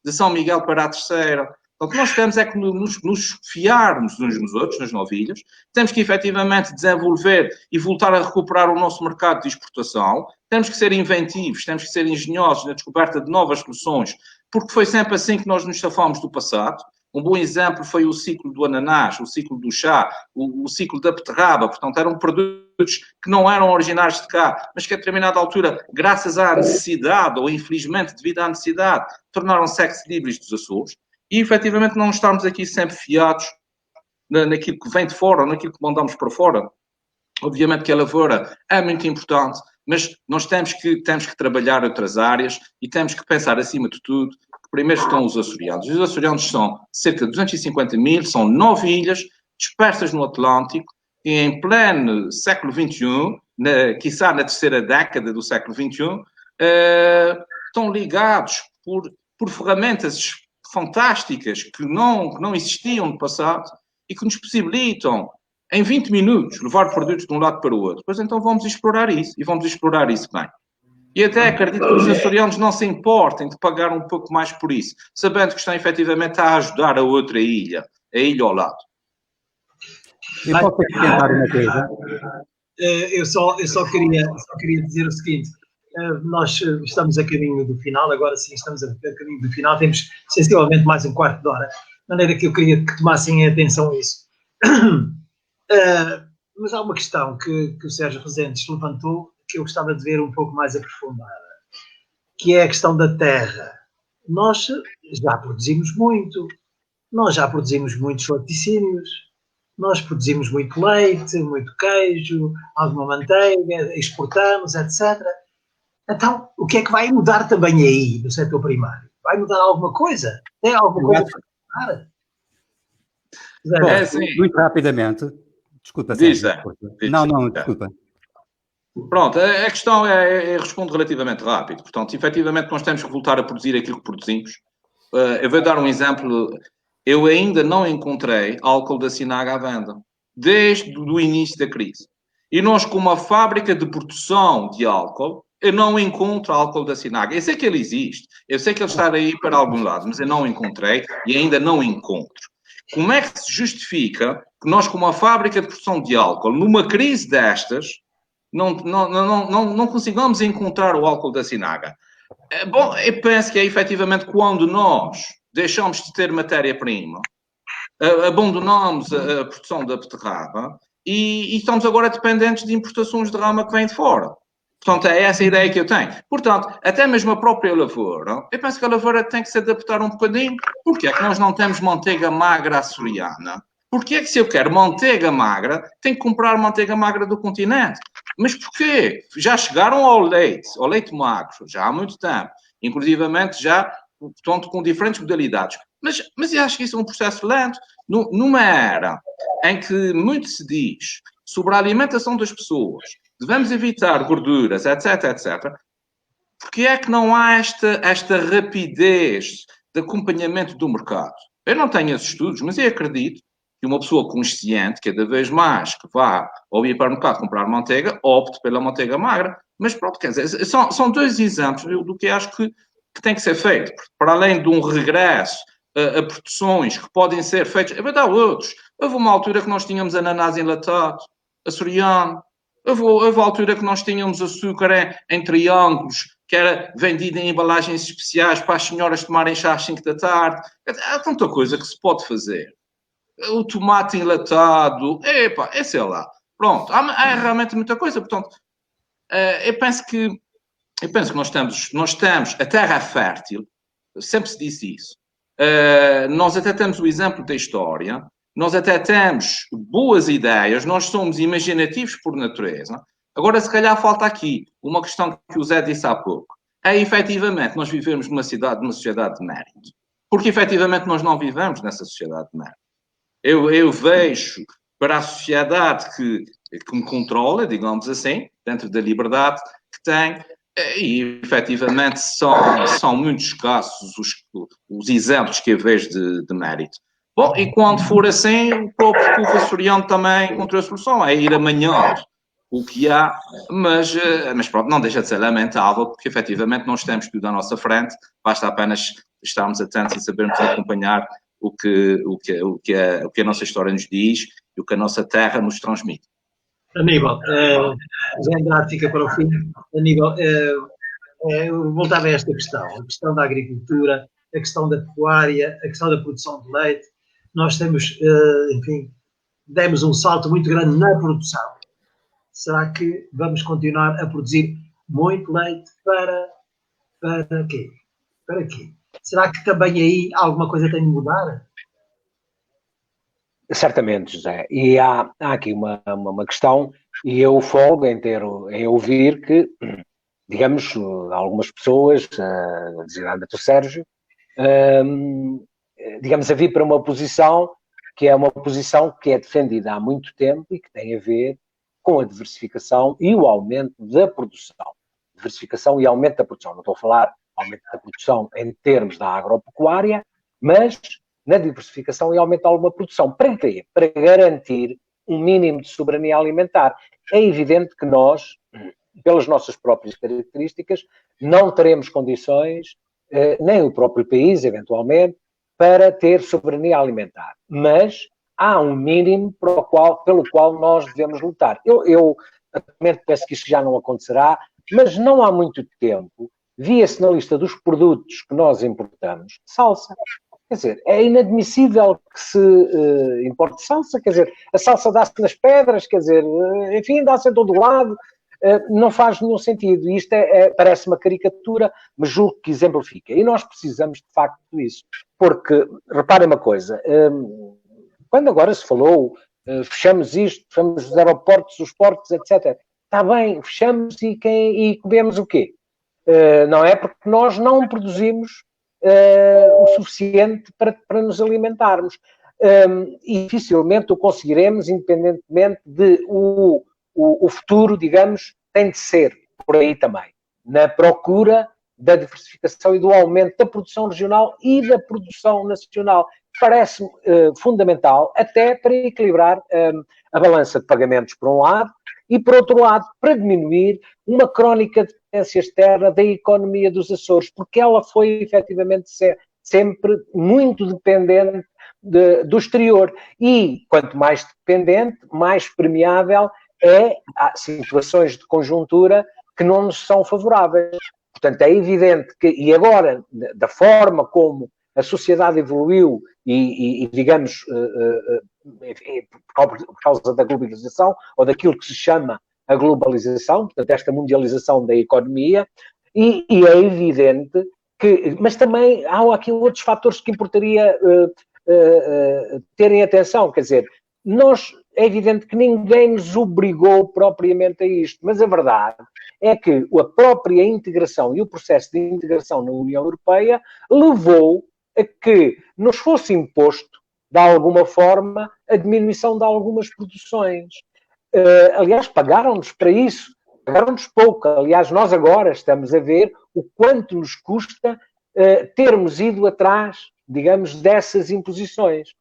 de São Miguel para a Terceira. Então, o que nós temos é que nos fiarmos uns nos outros, nas novilhas, temos que efetivamente desenvolver e voltar a recuperar o nosso mercado de exportação, temos que ser inventivos, temos que ser engenhosos na descoberta de novas soluções, porque foi sempre assim que nós nos safamos do passado. Um bom exemplo foi o ciclo do ananás, o ciclo do chá, o ciclo da beterraba. Portanto, eram produtos que não eram originários de cá, mas que a determinada altura, graças à necessidade, ou infelizmente devido à necessidade, tornaram-se ex-libris dos Açores. E, efetivamente, não estamos aqui sempre fiados naquilo que vem de fora, ou naquilo que mandamos para fora. Obviamente que a lavoura é muito importante, mas nós temos que trabalhar outras áreas e temos que pensar, acima de tudo, que primeiro estão os açorianos. Os açorianos são cerca de 250 mil, são 9 ilhas dispersas no Atlântico e em pleno século XXI, quiçá na terceira década do século XXI, estão ligados por ferramentas fantásticas que não existiam no passado e que nos possibilitam, em 20 minutos, levar produtos de um lado para o outro. Pois então vamos explorar isso, e vamos explorar isso bem. E até acredito que os açorianos não se importem de pagar um pouco mais por isso, sabendo que estão efetivamente a ajudar a outra ilha, a ilha ao lado. Eu posso acrescentar uma coisa? Eu só queria dizer o seguinte, nós estamos a caminho do final, agora sim estamos a caminho do final, temos sensivelmente mais um quarto de hora, de maneira que eu queria que tomassem atenção a isso. Mas há uma questão que o Sérgio Rezendes levantou, que eu gostava de ver um pouco mais aprofundada, que é a questão da terra. Nós já produzimos muito, nós já produzimos muitos laticínios, nós produzimos muito leite, muito queijo, alguma manteiga, exportamos, etc. Então, o que é que vai mudar também aí, no setor primário? Vai mudar alguma coisa? Tem alguma coisa para mudar? Bom, muito rapidamente. Desculpa, Sérgio. Não, desculpa. Pronto, a questão eu respondo relativamente rápido. Portanto, efetivamente, nós temos que voltar a produzir aquilo que produzimos. Eu vou dar um exemplo. Eu ainda não encontrei álcool da Sinaga à venda, desde o início da crise. E nós, com uma fábrica de produção de álcool, eu não encontro álcool da Sinaga. Eu sei que ele existe, eu sei que ele está aí para algum lado, mas eu não encontrei e ainda não encontro. Como é que se justifica que nós, com uma fábrica de produção de álcool, numa crise destas, não consigamos encontrar o álcool da Sinaga? Bom, eu penso que é efetivamente quando nós deixamos de ter matéria-prima, abandonamos a produção da beterraba e estamos agora dependentes de importações de rama que vêm de fora. Portanto, é essa a ideia que eu tenho. Portanto, até mesmo a própria lavoura, eu penso que a lavoura tem que se adaptar um bocadinho. Porquê é que nós não temos manteiga magra açoriana? Porquê é que se eu quero manteiga magra, tenho que comprar manteiga magra do continente? Mas porquê? Já chegaram ao leite magro, já há muito tempo. Inclusivamente já, portanto, com diferentes modalidades. Mas eu acho que isso é um processo lento. Numa era em que muito se diz sobre a alimentação das pessoas, devemos evitar gorduras, etc, etc, porque é que não há esta rapidez de acompanhamento do mercado? Eu não tenho esses estudos, mas eu acredito que uma pessoa consciente, cada vez mais que vá ao hipermercado comprar manteiga, opte pela manteiga magra. Mas pronto, quer dizer, são dois exemplos do que acho que tem que ser feito. Para além de um regresso a produções que podem ser feitas, eu vou dar outros. Houve uma altura que nós tínhamos ananás enlatado, açoriano. Houve a altura que nós tínhamos açúcar em triângulos, que era vendido em embalagens especiais para as senhoras tomarem chá às 5 da tarde. Há tanta coisa que se pode fazer. O tomate enlatado, sei lá. Pronto, há realmente muita coisa. Portanto, eu penso que nós temos a terra fértil, sempre se disse isso. Nós até temos o exemplo da história, nós até temos boas ideias, nós somos imaginativos por natureza. Agora, se calhar, falta aqui uma questão que o Zé disse há pouco. É, efetivamente, nós vivemos numa sociedade de mérito. Porque, efetivamente, nós não vivemos nessa sociedade de mérito. Eu vejo para a sociedade que me controla, digamos assim, dentro da liberdade que tem, e efetivamente são muito escassos os exemplos que eu vejo de mérito. Bom, e quando for assim, o próprio povo açoriano também encontrou a solução, é ir amanhã o que há, mas pronto, não deixa de ser lamentável, porque efetivamente nós temos tudo à nossa frente, basta apenas estarmos atentos e sabermos acompanhar o que a nossa história nos diz e o que a nossa terra nos transmite. Aníbal, já Andrade fica para o fim. Aníbal, eu voltava a esta questão, a questão da agricultura, a questão da pecuária, a questão da produção de leite. Nós temos, enfim, demos um salto muito grande na produção. Será que vamos continuar a produzir muito leite para quê? Para quê? Será que também aí alguma coisa tem de mudar? Certamente, José. E há aqui uma questão, e eu folgo em ouvir que, digamos, algumas pessoas, designadamente o Sérgio, digamos, a vir para uma posição que é defendida há muito tempo e que tem a ver com a diversificação e o aumento da produção. Diversificação e aumento da produção. Não estou a falar aumento da produção em termos da agropecuária, mas na diversificação e aumentar alguma produção. Para quê? Para garantir um mínimo de soberania alimentar. É evidente que nós, pelas nossas próprias características, não teremos condições, nem o próprio país, eventualmente, para ter soberania alimentar. Mas há um mínimo pelo qual nós devemos lutar. Eu atualmente penso que isto já não acontecerá, mas não há muito tempo via-se na lista dos produtos que nós importamos salsa. Quer dizer, é inadmissível que se importe salsa, quer dizer, a salsa dá-se nas pedras, quer dizer, enfim, dá-se em todo o lado, não faz nenhum sentido. E isto parece uma caricatura, mas julgo que exemplifica. E nós precisamos, de facto, disso. Porque, reparem uma coisa, quando agora se falou, fechamos isto, fechamos os aeroportos, os portos, etc. Está bem, fechamos e comemos o quê? Não é? Porque nós não produzimos o suficiente para nos alimentarmos. E dificilmente o conseguiremos, independentemente de o futuro, digamos, tem de ser por aí também, na procura da diversificação e do aumento da produção regional e da produção nacional. Parece-me fundamental, até para equilibrar a balança de pagamentos, por um lado, e, por outro lado, para diminuir uma crónica dependência externa da economia dos Açores, porque ela foi, efetivamente, sempre muito dependente do exterior. E, quanto mais dependente, mais permeável há situações de conjuntura que não nos são favoráveis. Portanto, é evidente que, e agora, da forma como a sociedade evoluiu e digamos, por causa da globalização, ou daquilo que se chama a globalização, portanto, esta mundialização da economia, e é evidente que, mas também há aqui outros fatores que importaria terem atenção, quer dizer, é evidente que ninguém nos obrigou propriamente a isto, mas a verdade é que a própria integração e o processo de integração na União Europeia levou a que nos fosse imposto, de alguma forma, a diminuição de algumas produções. Aliás, pagaram-nos para isso, pagaram-nos pouco. Aliás, nós agora estamos a ver o quanto nos custa termos ido atrás, digamos, dessas imposições.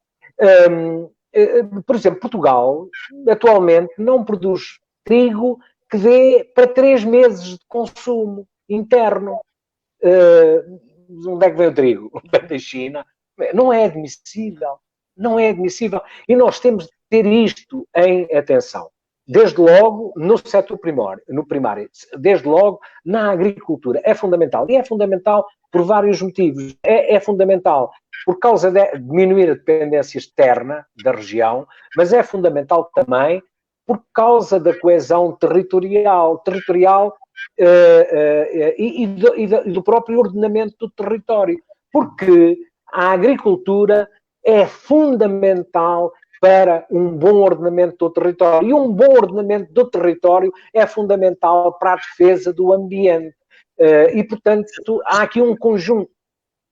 Por exemplo, Portugal, atualmente, não produz trigo que dê para 3 meses de consumo interno. Onde é que vem o trigo? Vem da China. Não é admissível. Não é admissível. E nós temos de ter isto em atenção. Desde logo no setor primário, desde logo na agricultura. É fundamental. E é fundamental por vários motivos. É fundamental por causa de diminuir a dependência externa da região, mas é fundamental também por causa da coesão territorial e do próprio ordenamento do território. Porque a agricultura é fundamental para um bom ordenamento do território. E um bom ordenamento do território é fundamental para a defesa do ambiente. E, portanto, há aqui um conjunto.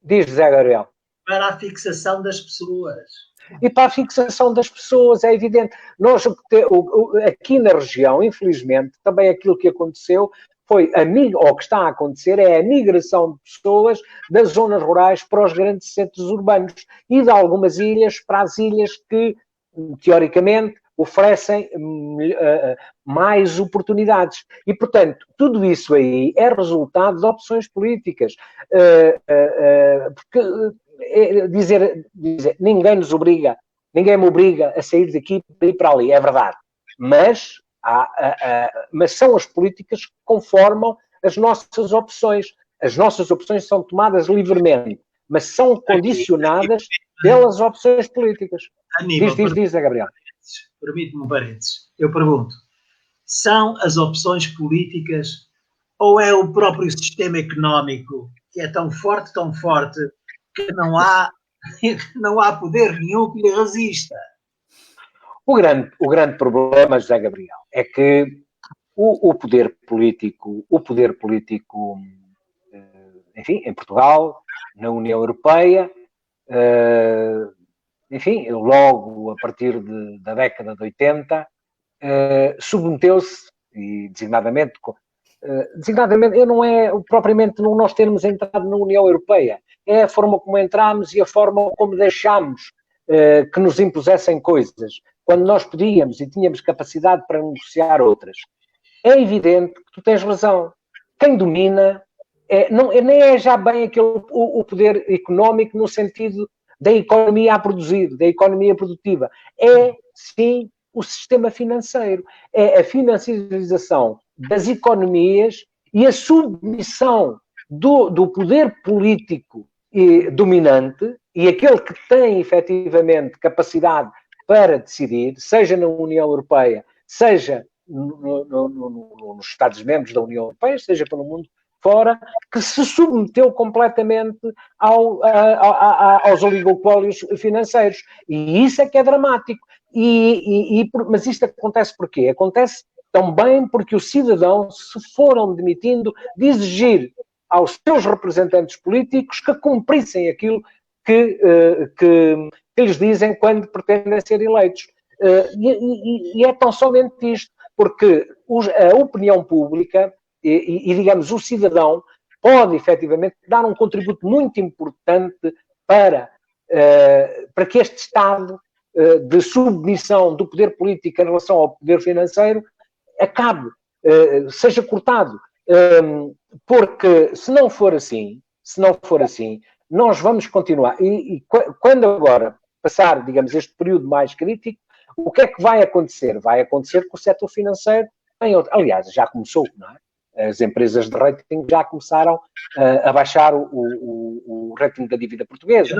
Diz, Zé Gabriel. Para a fixação das pessoas. E para a fixação das pessoas, é evidente. Nós, aqui na região, infelizmente, também aquilo que aconteceu foi, ou que está a acontecer, é a migração de pessoas das zonas rurais para os grandes centros urbanos e de algumas ilhas para as ilhas que, teoricamente, oferecem mais oportunidades. E, portanto, tudo isso aí é resultado de opções políticas. Porque dizer ninguém nos obriga, ninguém me obriga a sair daqui para ir para ali, é verdade. Mas são as políticas que conformam as nossas opções. As nossas opções são tomadas livremente, mas são condicionadas pelas opções políticas. Aníbal, diz, Gabriel. Permite-me um parênteses. Eu pergunto, são as opções políticas ou é o próprio sistema económico que é tão forte, que não há poder nenhum que lhe resista? O grande problema, José Gabriel, é que o poder político, enfim, em Portugal, na União Europeia, enfim, logo a partir da década de 80, submeteu-se, e designadamente, eu não é propriamente nós termos entrado na União Europeia, é a forma como entramos e a forma como deixamos que nos impusessem coisas, quando nós podíamos e tínhamos capacidade para negociar outras. É evidente que tu tens razão. Quem domina nem é já bem o poder económico no sentido da economia a produzir, da economia produtiva. É, sim, o sistema financeiro. É a financiarização das economias e a submissão do poder político dominante e aquele que tem efetivamente capacidade para decidir, seja na União Europeia, seja nos Estados-membros da União Europeia, seja pelo mundo fora, que se submeteu completamente aos oligopólios financeiros. E isso é que é dramático. Mas isto acontece porquê? Acontece também porque os cidadãos se foram demitindo de exigir aos seus representantes políticos que cumprissem aquilo que lhes dizem quando pretendem ser eleitos. E é tão somente isto, porque a opinião pública e, digamos, o cidadão pode, efetivamente, dar um contributo muito importante para que este estado de submissão do poder político em relação ao poder financeiro acabe, seja cortado. Porque se não for assim, nós vamos continuar. E quando agora passar, digamos, este período mais crítico, o que é que vai acontecer? Vai acontecer que o setor financeiro aliás, já começou, não é? As empresas de rating já começaram a baixar o rating da dívida portuguesa.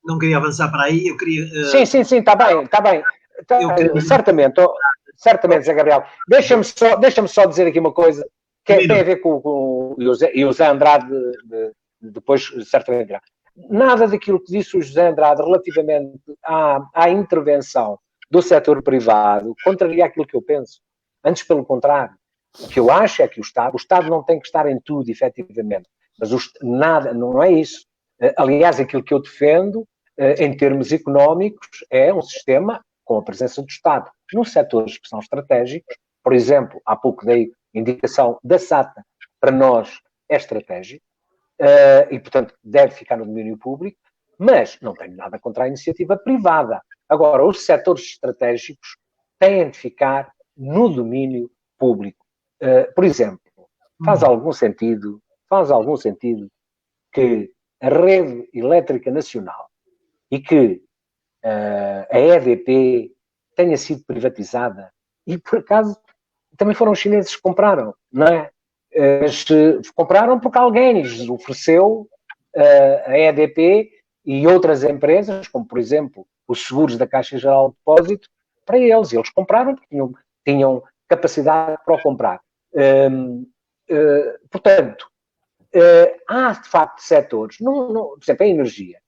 Não queria avançar para aí, eu queria... Sim, está bem. Certamente, Zé Gabriel. Deixa-me só dizer aqui uma coisa que tem a ver com e o Zé Andrade depois certamente dirá. Nada daquilo que disse o José Andrade relativamente à intervenção do setor privado contraria aquilo que eu penso. Antes, pelo contrário. O que eu acho é que o Estado não tem que estar em tudo, efetivamente. Mas não é isso. Aliás, aquilo que eu defendo, em termos económicos, é um sistema com a presença do Estado. Nos setores que são estratégicos, por exemplo, há pouco dei indicação da SATA, para nós é estratégico, e, portanto, deve ficar no domínio público, mas não tenho nada contra a iniciativa privada. Agora, os setores estratégicos têm de ficar no domínio público. Por exemplo, faz algum sentido que a rede elétrica nacional e que a EDP tenha sido privatizada e, por acaso, também foram os chineses que compraram, não é? Compraram porque alguém lhes ofereceu a EDP e outras empresas, como, por exemplo, os seguros da Caixa Geral de Depósito, para eles. Eles compraram porque tinham capacidade para o comprar. Portanto, há de facto setores, por exemplo, a energia.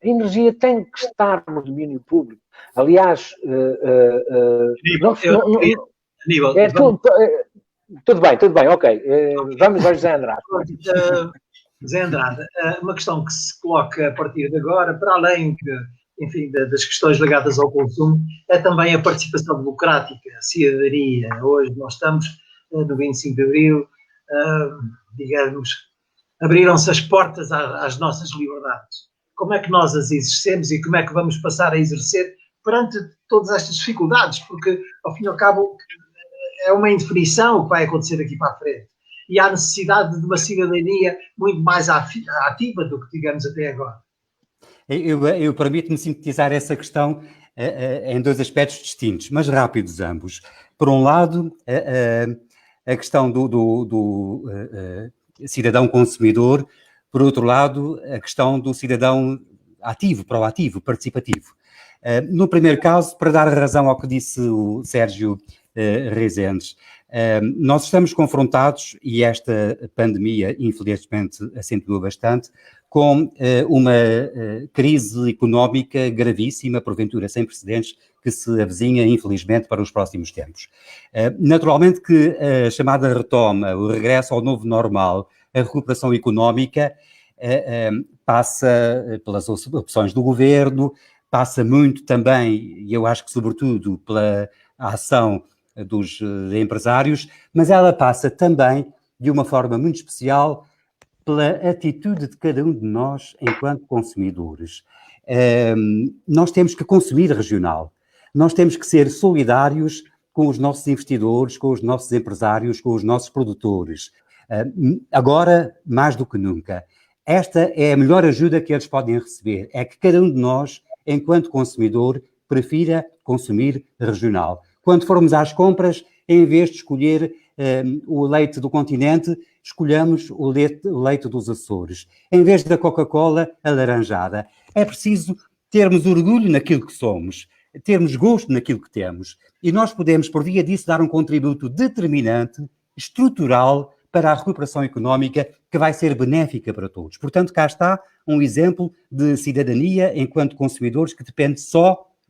A energia tem que estar no domínio público. Aliás, tudo bem, ok. Vamos ao José Andrade. José Andrade, uma questão que se coloca a partir de agora, para além das questões ligadas ao consumo, é também a participação democrática, a cidadania. Hoje nós estamos no 25 de Abril, digamos, abriram-se as portas às nossas liberdades. Como é que nós as exercemos e como é que vamos passar a exercer perante todas estas dificuldades? Porque, ao fim e ao cabo, é uma indefinição o que vai acontecer daqui para a frente. E há necessidade de uma cidadania muito mais ativa do que tivemos até agora. Eu permito-me sintetizar essa questão em dois aspectos distintos, mas rápidos ambos. Por um lado, a questão do cidadão consumidor, por outro lado, a questão do cidadão ativo, proativo, participativo. No primeiro caso, para dar razão ao que disse o Sérgio Rezendes, nós estamos confrontados, e esta pandemia infelizmente acentuou bastante, com uma crise económica gravíssima, porventura sem precedentes, que se avizinha infelizmente para os próximos tempos. Naturalmente que a chamada retoma, o regresso ao novo normal, a recuperação económica passa pelas opções do governo, passa muito também, e eu acho que sobretudo pela ação dos empresários, mas ela passa também, de uma forma muito especial, pela atitude de cada um de nós enquanto consumidores. Nós temos que consumir regional, nós temos que ser solidários com os nossos investidores, com os nossos empresários, com os nossos produtores. Agora, mais do que nunca, esta é a melhor ajuda que eles podem receber, é que cada um de nós, enquanto consumidor, prefira consumir regional. Quando formos às compras, em vez de escolher o leite do continente, escolhamos o leite dos Açores. Em vez da Coca-Cola, a laranjada. É preciso termos orgulho naquilo que somos, termos gosto naquilo que temos. E nós podemos, por via disso, dar um contributo determinante, estrutural, para a recuperação económica que vai ser benéfica para todos. Portanto, cá está um exemplo de cidadania enquanto consumidores que depende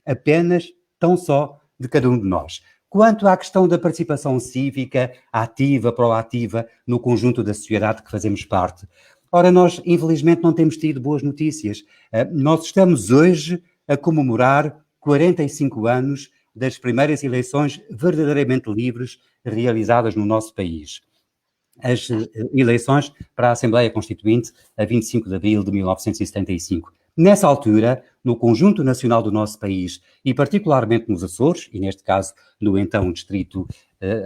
apenas, tão só, de cada um de nós. Quanto à questão da participação cívica, ativa, proativa, no conjunto da sociedade que fazemos parte, ora, nós, infelizmente, não temos tido boas notícias. Nós estamos hoje a comemorar 45 anos das primeiras eleições verdadeiramente livres realizadas no nosso país. As eleições para a Assembleia Constituinte a 25 de abril de 1975. Nessa altura, no conjunto nacional do nosso país, e particularmente nos Açores, e neste caso no então Distrito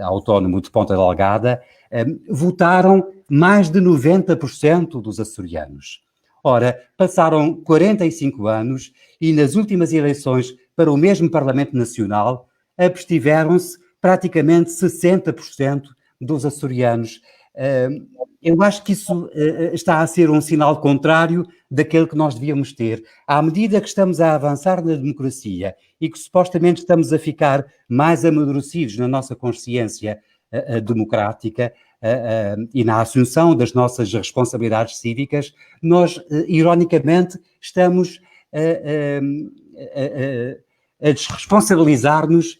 Autónomo de Ponta Delgada, votaram mais de 90% dos açorianos. Ora, passaram 45 anos e nas últimas eleições para o mesmo Parlamento Nacional abstiveram-se praticamente 60% dos açorianos. Eu acho que isso está a ser um sinal contrário daquele que nós devíamos ter. À medida que estamos a avançar na democracia e que supostamente estamos a ficar mais amadurecidos na nossa consciência democrática e na assunção das nossas responsabilidades cívicas, nós, ironicamente, estamos a desresponsabilizar-nos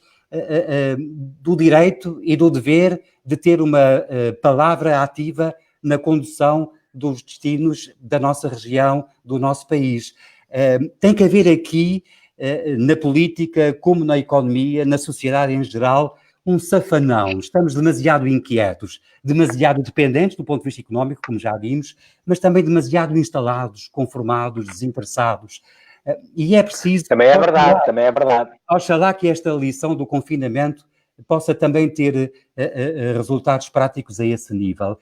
do direito e do dever de ter uma palavra ativa na condução dos destinos da nossa região, do nosso país. Tem que haver aqui, na política, como na economia, na sociedade em geral, um safanão. Estamos demasiado inquietos, demasiado dependentes do ponto de vista económico, como já vimos, mas também demasiado instalados, conformados, desinteressados. E é preciso... Também é verdade, também é verdade. Oxalá que esta lição do confinamento possa também ter resultados práticos a esse nível.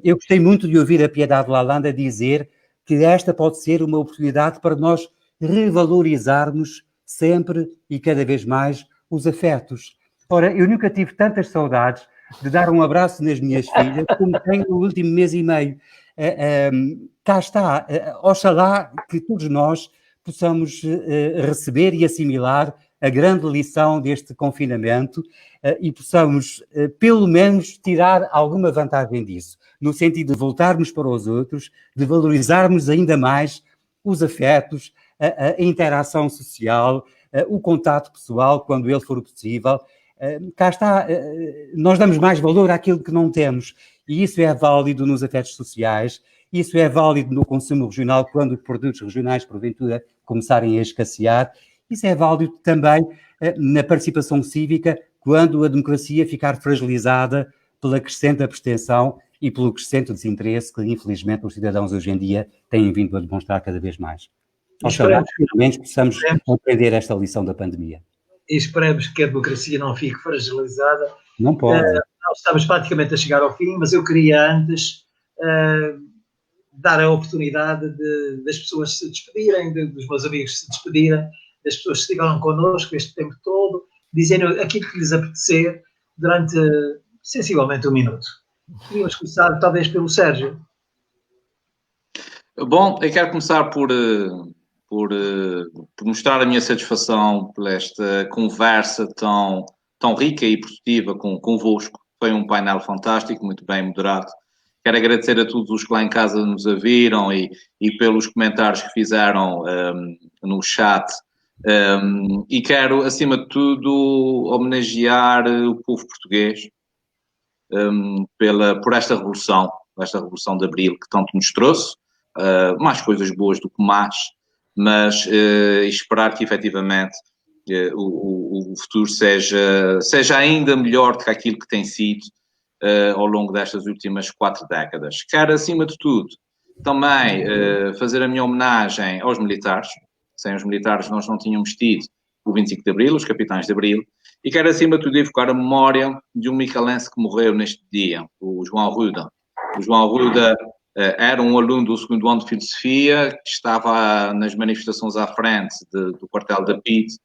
Eu gostei muito de ouvir a Piedade Lalanda dizer que esta pode ser uma oportunidade para nós revalorizarmos sempre e cada vez mais os afetos. Ora, eu nunca tive tantas saudades de dar um abraço nas minhas filhas como tenho no último mês e meio. Cá está. Oxalá que todos nós possamos receber e assimilar a grande lição deste confinamento e possamos, pelo menos, tirar alguma vantagem disso, no sentido de voltarmos para os outros, de valorizarmos ainda mais os afetos, a interação social, o contato pessoal, quando ele for possível. Cá está, nós damos mais valor àquilo que não temos, e isso é válido nos afetos sociais, isso é válido no consumo regional, quando os produtos regionais, porventura, começarem a escassear. Isso é válido também na participação cívica, quando a democracia ficar fragilizada pela crescente abstenção e pelo crescente desinteresse que, infelizmente, os cidadãos hoje em dia têm vindo a demonstrar cada vez mais. Oxalá que, finalmente, possamos compreender esta lição da pandemia. E esperemos que a democracia não fique fragilizada. Não pode. Nós estamos praticamente a chegar ao fim, mas eu queria antes dar a oportunidade das pessoas se despedirem, dos meus amigos se despedirem, das pessoas que estiveram connosco este tempo todo, dizendo aquilo que lhes apetecer durante sensivelmente 1 minuto. Queríamos começar talvez pelo Sérgio. Bom, eu quero começar por mostrar a minha satisfação por esta conversa tão rica e produtiva convosco. Foi um painel fantástico, muito bem moderado. Quero agradecer a todos os que lá em casa nos viram e pelos comentários que fizeram no chat. E quero, acima de tudo, homenagear o povo português por esta revolução de Abril que tanto nos trouxe. Mais coisas boas do que más, mas esperar que efetivamente o futuro seja ainda melhor do que aquilo que tem sido ao longo destas últimas 4 décadas. Quero, acima de tudo, também fazer a minha homenagem aos militares. Sem os militares nós não tínhamos tido o 25 de Abril, os capitães de Abril, e quero, acima de tudo, evocar a memória de um micalense que morreu neste dia, o João Arruda. O João Arruda era um aluno do segundo ano de Filosofia, que estava nas manifestações à frente do quartel da PIDE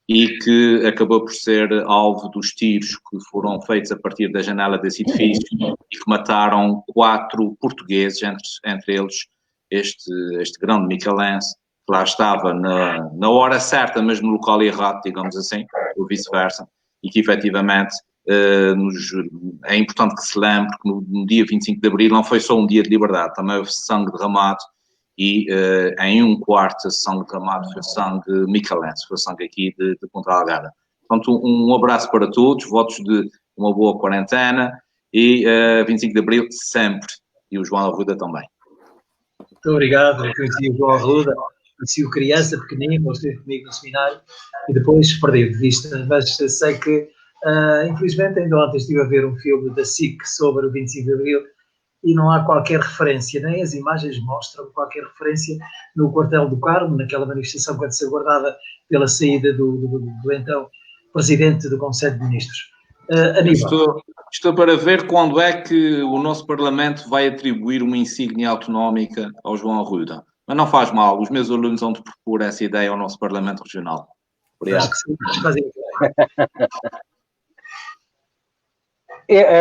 e que acabou por ser alvo dos tiros que foram feitos a partir da janela desse edifício e que mataram 4 portugueses, entre eles este grande micalense, que lá estava na hora certa, mas no local errado, digamos assim, ou vice-versa, e que efetivamente é importante que se lembre que no dia 25 de Abril não foi só um dia de liberdade, também houve sangue derramado e em um quarto esse sangue derramado foi sangue micalense, foi sangue aqui de Ponta Delgada. Portanto, um abraço para todos, votos de uma boa quarentena e 25 de Abril sempre, e o João Arruda também. Muito obrigado, eu conheci o João Arruda, conheci-o criança, pequenino, ele esteve comigo no seminário e depois perdi de vista, mas sei que, infelizmente, ainda ontem estive a ver um filme da SIC sobre o 25 de Abril e não há qualquer referência, nem as imagens mostram qualquer referência no quartel do Carmo, naquela manifestação que vai ser guardada pela saída do então Presidente do Conselho de Ministros. Aníbal. Estou para ver quando é que o nosso Parlamento vai atribuir uma insígnia autonómica ao João Arruda. Mas não faz mal, os meus alunos vão propor essa ideia ao nosso Parlamento Regional. Obrigado. Acho que sim, acho que fazem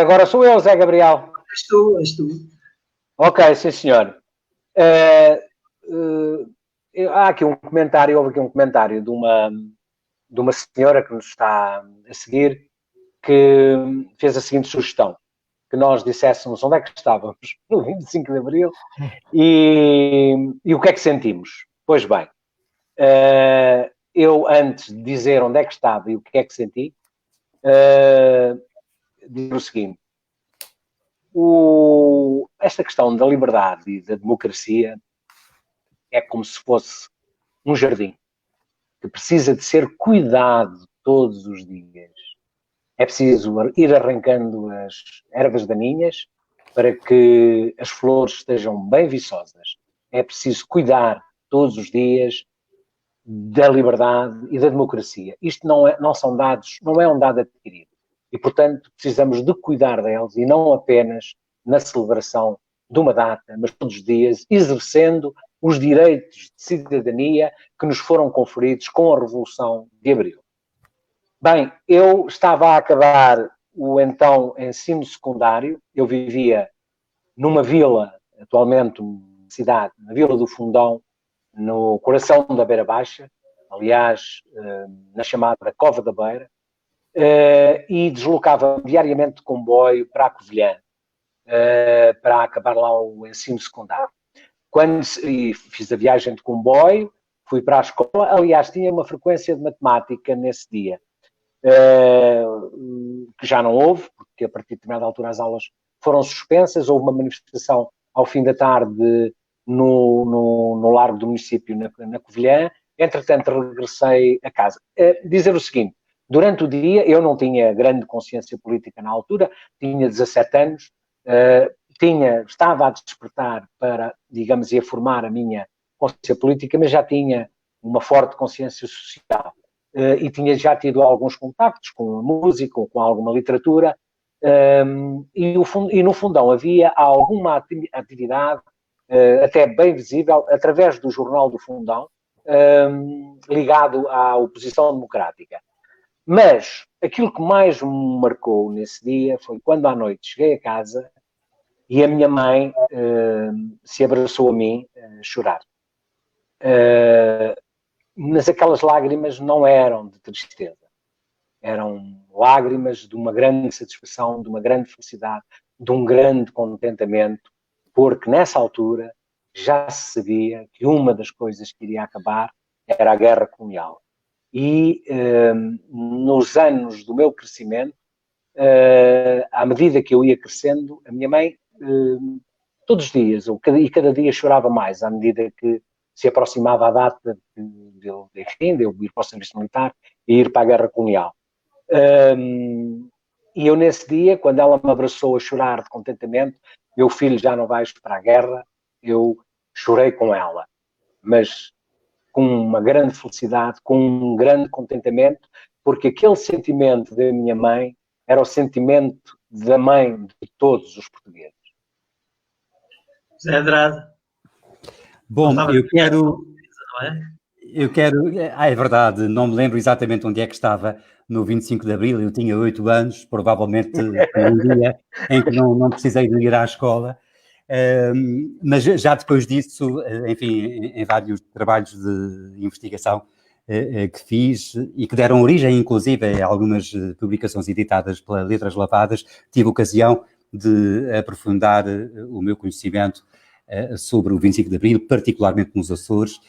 Agora sou eu, Zé Gabriel. És tu. Ok, sim senhor. Há aqui um comentário, houve aqui um comentário de uma senhora que nos está a seguir, que fez a seguinte sugestão, que nós disséssemos onde é que estávamos no 25 de Abril e o que é que sentimos. Pois bem, eu antes de dizer onde é que estava e o que é que senti, digo o seguinte, esta questão da liberdade e da democracia é como se fosse um jardim que precisa de ser cuidado todos os dias. É preciso ir arrancando as ervas daninhas para que as flores estejam bem viçosas. É preciso cuidar todos os dias da liberdade e da democracia. Isto não é um dado adquirido. E, portanto, precisamos de cuidar deles e não apenas na celebração de uma data, mas todos os dias, exercendo os direitos de cidadania que nos foram conferidos com a Revolução de Abril. Bem, eu estava a acabar o então ensino secundário, eu vivia numa vila, atualmente uma cidade, na Vila do Fundão, no coração da Beira Baixa, aliás, na chamada Cova da Beira, e deslocava diariamente de comboio para a Covilhã, para acabar lá o ensino secundário. E fiz a viagem de comboio, fui para a escola, aliás, tinha uma frequência de matemática nesse dia, que já não houve, porque a partir de determinada altura as aulas foram suspensas, houve uma manifestação ao fim da tarde no largo do município, na Covilhã. Entretanto, regressei a casa. Dizer o seguinte, durante o dia eu não tinha grande consciência política na altura, tinha 17 anos, estava a despertar para, digamos, e a formar a minha consciência política, mas já tinha uma forte consciência social. E tinha já tido alguns contactos com a música, com alguma literatura, e no Fundão havia alguma atividade, até bem visível, através do Jornal do Fundão, ligado à oposição democrática. Mas aquilo que mais me marcou nesse dia foi quando à noite cheguei a casa e a minha mãe se abraçou a mim a chorar. Mas aquelas lágrimas não eram de tristeza. Eram lágrimas de uma grande satisfação, de uma grande felicidade, de um grande contentamento, porque nessa altura já se sabia que uma das coisas que iria acabar era a guerra colonial. E nos anos do meu crescimento, à medida que eu ia crescendo, a minha mãe, todos os dias, e cada dia chorava mais, à medida que se aproximava a data de eu ir para o serviço militar e ir para a guerra colonial. E eu, nesse dia, quando ela me abraçou a chorar de contentamento, meu filho, já não vais para a guerra, eu chorei com ela. Mas com uma grande felicidade, com um grande contentamento, porque aquele sentimento da minha mãe era o sentimento da mãe de todos os portugueses. José Andrade. Bom, é verdade, não me lembro exatamente onde é que estava no 25 de Abril, eu tinha 8 anos, provavelmente um dia em que não precisei de ir à escola, mas já depois disso, enfim, em vários trabalhos de investigação que fiz e que deram origem, inclusive, a algumas publicações editadas pela Letras Lavadas, tive ocasião de aprofundar o meu conhecimento sobre o 25 de Abril, particularmente nos Açores,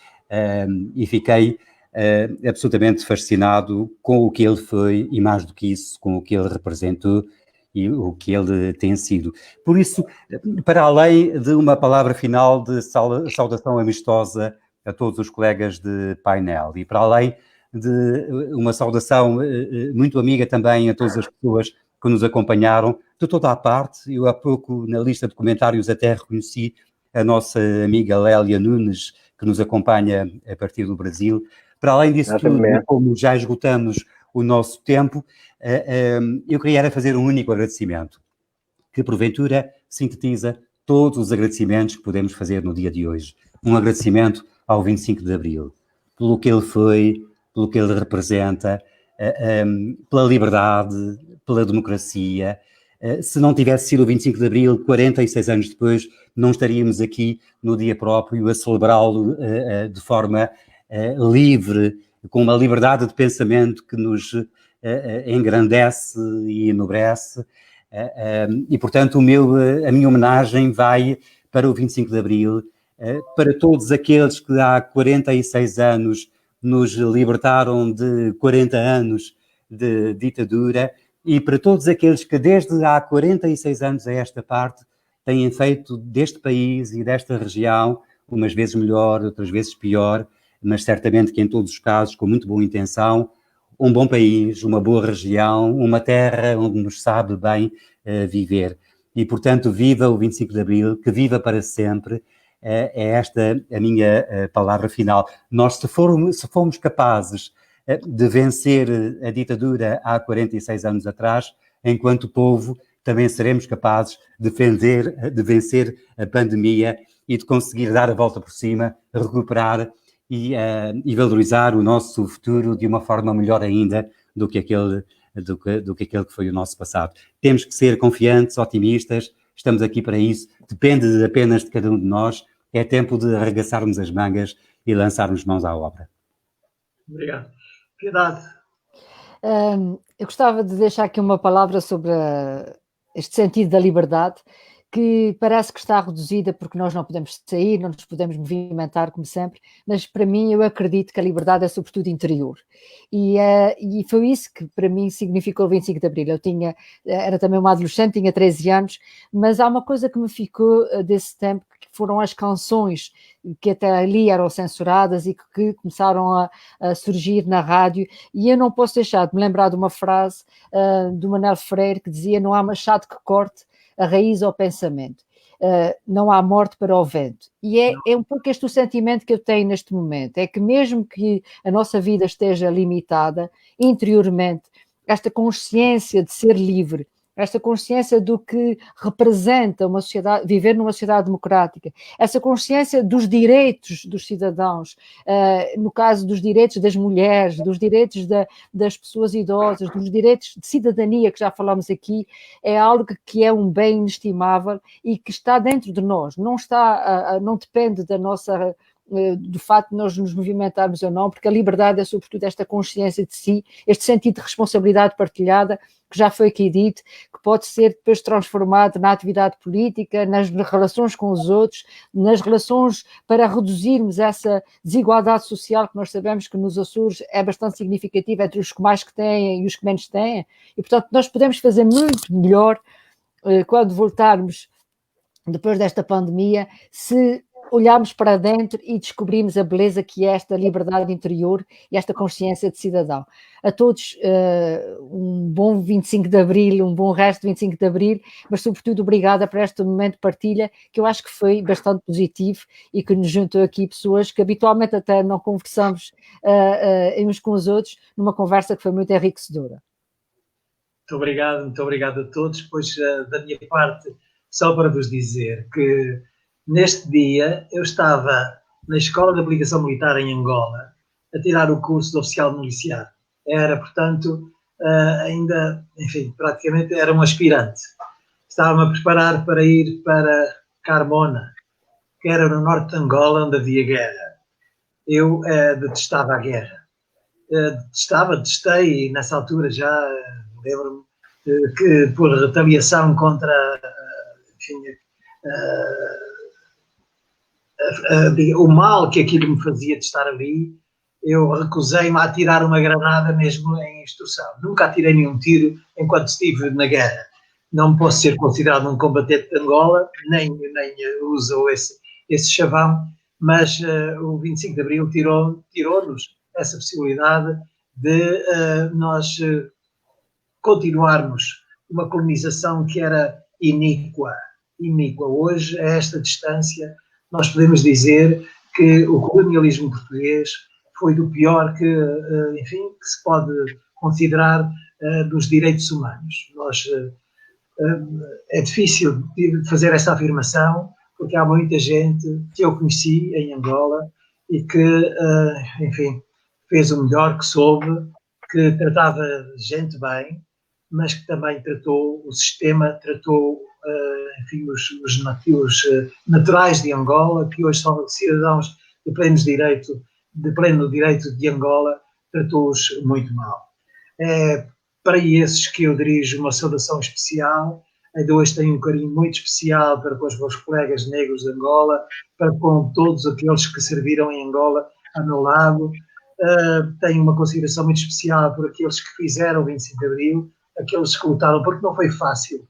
e fiquei absolutamente fascinado com o que ele foi e, mais do que isso, com o que ele representou e o que ele tem sido. Por isso, para além de uma palavra final de saudação amistosa a todos os colegas de painel e para além de uma saudação muito amiga também a todas as pessoas que nos acompanharam de toda a parte, eu há pouco na lista de comentários até reconheci a nossa amiga Lélia Nunes, que nos acompanha a partir do Brasil. Para além disso tudo, como já esgotamos o nosso tempo, eu queria era fazer um único agradecimento, que porventura sintetiza todos os agradecimentos que podemos fazer no dia de hoje. Um agradecimento ao 25 de Abril, pelo que ele foi, pelo que ele representa, pela liberdade, pela democracia. Se não tivesse sido o 25 de Abril, 46 anos depois, não estaríamos aqui no dia próprio a celebrá-lo de forma livre, com uma liberdade de pensamento que nos engrandece e enobrece. E, portanto, a minha homenagem vai para o 25 de Abril, para todos aqueles que há 46 anos nos libertaram de 40 anos de ditadura e para todos aqueles que desde há 46 anos a esta parte têm feito deste país e desta região, umas vezes melhor, outras vezes pior, mas certamente que em todos os casos, com muito boa intenção, um bom país, uma boa região, uma terra onde nos sabe bem viver. E, portanto, viva o 25 de Abril, que viva para sempre. É esta a minha palavra final. Nós, se formos capazes de vencer a ditadura há 46 anos atrás, enquanto povo, também seremos capazes de vencer a pandemia e de conseguir dar a volta por cima, recuperar e valorizar o nosso futuro de uma forma melhor ainda do que aquele que foi o nosso passado. Temos que ser confiantes, otimistas, estamos aqui para isso, depende apenas de cada um de nós, é tempo de arregaçarmos as mangas e lançarmos mãos à obra. Obrigado. Piedade. Eu gostava de deixar aqui uma palavra sobre este sentido da liberdade, que parece que está reduzida porque nós não podemos sair, não nos podemos movimentar como sempre, mas para mim eu acredito que a liberdade é sobretudo interior. E foi isso que para mim significou o 25 de Abril. Era também uma adolescente, tinha 13 anos, mas há uma coisa que me ficou desse tempo, que foram as canções que até ali eram censuradas e que começaram a surgir na rádio, e eu não posso deixar de me lembrar de uma frase do Manuel Freire que dizia: não há machado que corte a raiz ao pensamento, não há morte para o vento. E é um pouco este o sentimento que eu tenho neste momento, é que mesmo que a nossa vida esteja limitada, interiormente, esta consciência de ser livre, esta consciência do que representa uma sociedade, viver numa sociedade democrática, essa consciência dos direitos dos cidadãos, no caso dos direitos das mulheres, dos direitos das pessoas idosas, dos direitos de cidadania, que já falamos aqui, é algo que é um bem inestimável e que está dentro de nós, não depende da nossa... do facto de nós nos movimentarmos ou não, porque a liberdade é sobretudo esta consciência de si, este sentido de responsabilidade partilhada, que já foi aqui dito, que pode ser depois transformado na atividade política, nas relações com os outros, nas relações para reduzirmos essa desigualdade social que nós sabemos que nos Açores é bastante significativa entre os que mais que têm e os que menos têm, e portanto nós podemos fazer muito melhor quando voltarmos depois desta pandemia, se olhámos para dentro e descobrimos a beleza que é esta liberdade interior e esta consciência de cidadão. A todos, um bom 25 de Abril, um bom resto de 25 de Abril, mas sobretudo obrigada por este momento de partilha, que eu acho que foi bastante positivo e que nos juntou aqui pessoas que habitualmente até não conversamos uns com os outros, numa conversa que foi muito enriquecedora. Muito obrigado a todos. Pois, da minha parte, só para vos dizer que neste dia eu estava na Escola de Aplicação Militar em Angola a tirar o curso de oficial miliciano. Era, portanto, ainda, enfim, praticamente era um aspirante. Estava-me a preparar para ir para Carmona, que era no norte de Angola, onde havia guerra. Eu detestava a guerra. Detestei, e nessa altura já lembro-me que por retaliação contra, enfim, o mal que aquilo me fazia de estar ali, eu recusei-me a atirar uma granada mesmo em instrução. Nunca atirei nenhum tiro enquanto estive na guerra. Não posso ser considerado um combatente de Angola, nem uso esse chavão, mas o 25 de Abril tirou-nos essa possibilidade de nós continuarmos uma colonização que era iníqua. Hoje, a esta distância, nós podemos dizer que o colonialismo português foi do pior que se pode considerar dos direitos humanos. É difícil fazer essa afirmação, porque há muita gente que eu conheci em Angola e que, fez o melhor que soube, que tratava gente bem, mas que também tratou o sistema, tratou os nativos naturais de Angola, que hoje são cidadãos de pleno direito de Angola, tratou-os muito mal. É para esses que eu dirijo uma saudação especial. Ainda hoje tenho um carinho muito especial para com os meus colegas negros de Angola, para com todos aqueles que serviram em Angola a meu lado. Tenho uma consideração muito especial por aqueles que fizeram o 25 de Abril, aqueles que lutaram, porque não foi fácil.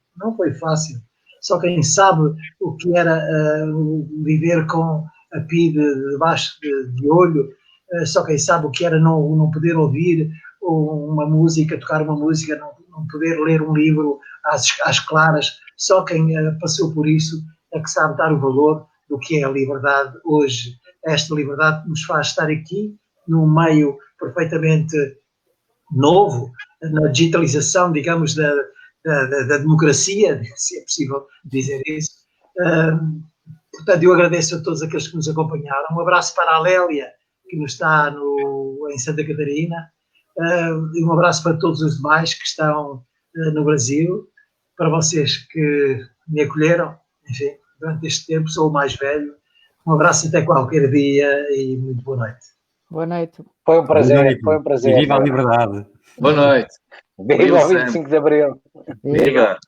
Só quem sabe o que era viver com a PIDE debaixo de olho, só quem sabe o que era não poder ouvir uma música, tocar uma música, não poder ler um livro às claras, só quem passou por isso é que sabe dar o valor do que é a liberdade hoje. Esta liberdade que nos faz estar aqui, num meio perfeitamente novo, na digitalização, digamos, da democracia, se é possível dizer isso. Portanto, eu agradeço a todos aqueles que nos acompanharam. Um abraço para a Lélia, que nos está em Santa Catarina, e um abraço para todos os demais que estão no Brasil, para vocês que me acolheram, enfim, durante este tempo, sou o mais velho. Um abraço até qualquer dia e muito boa noite. Boa noite. Foi um prazer, foi um prazer. Viva a liberdade. Boa noite. Viva o 25 de Abril. Viva.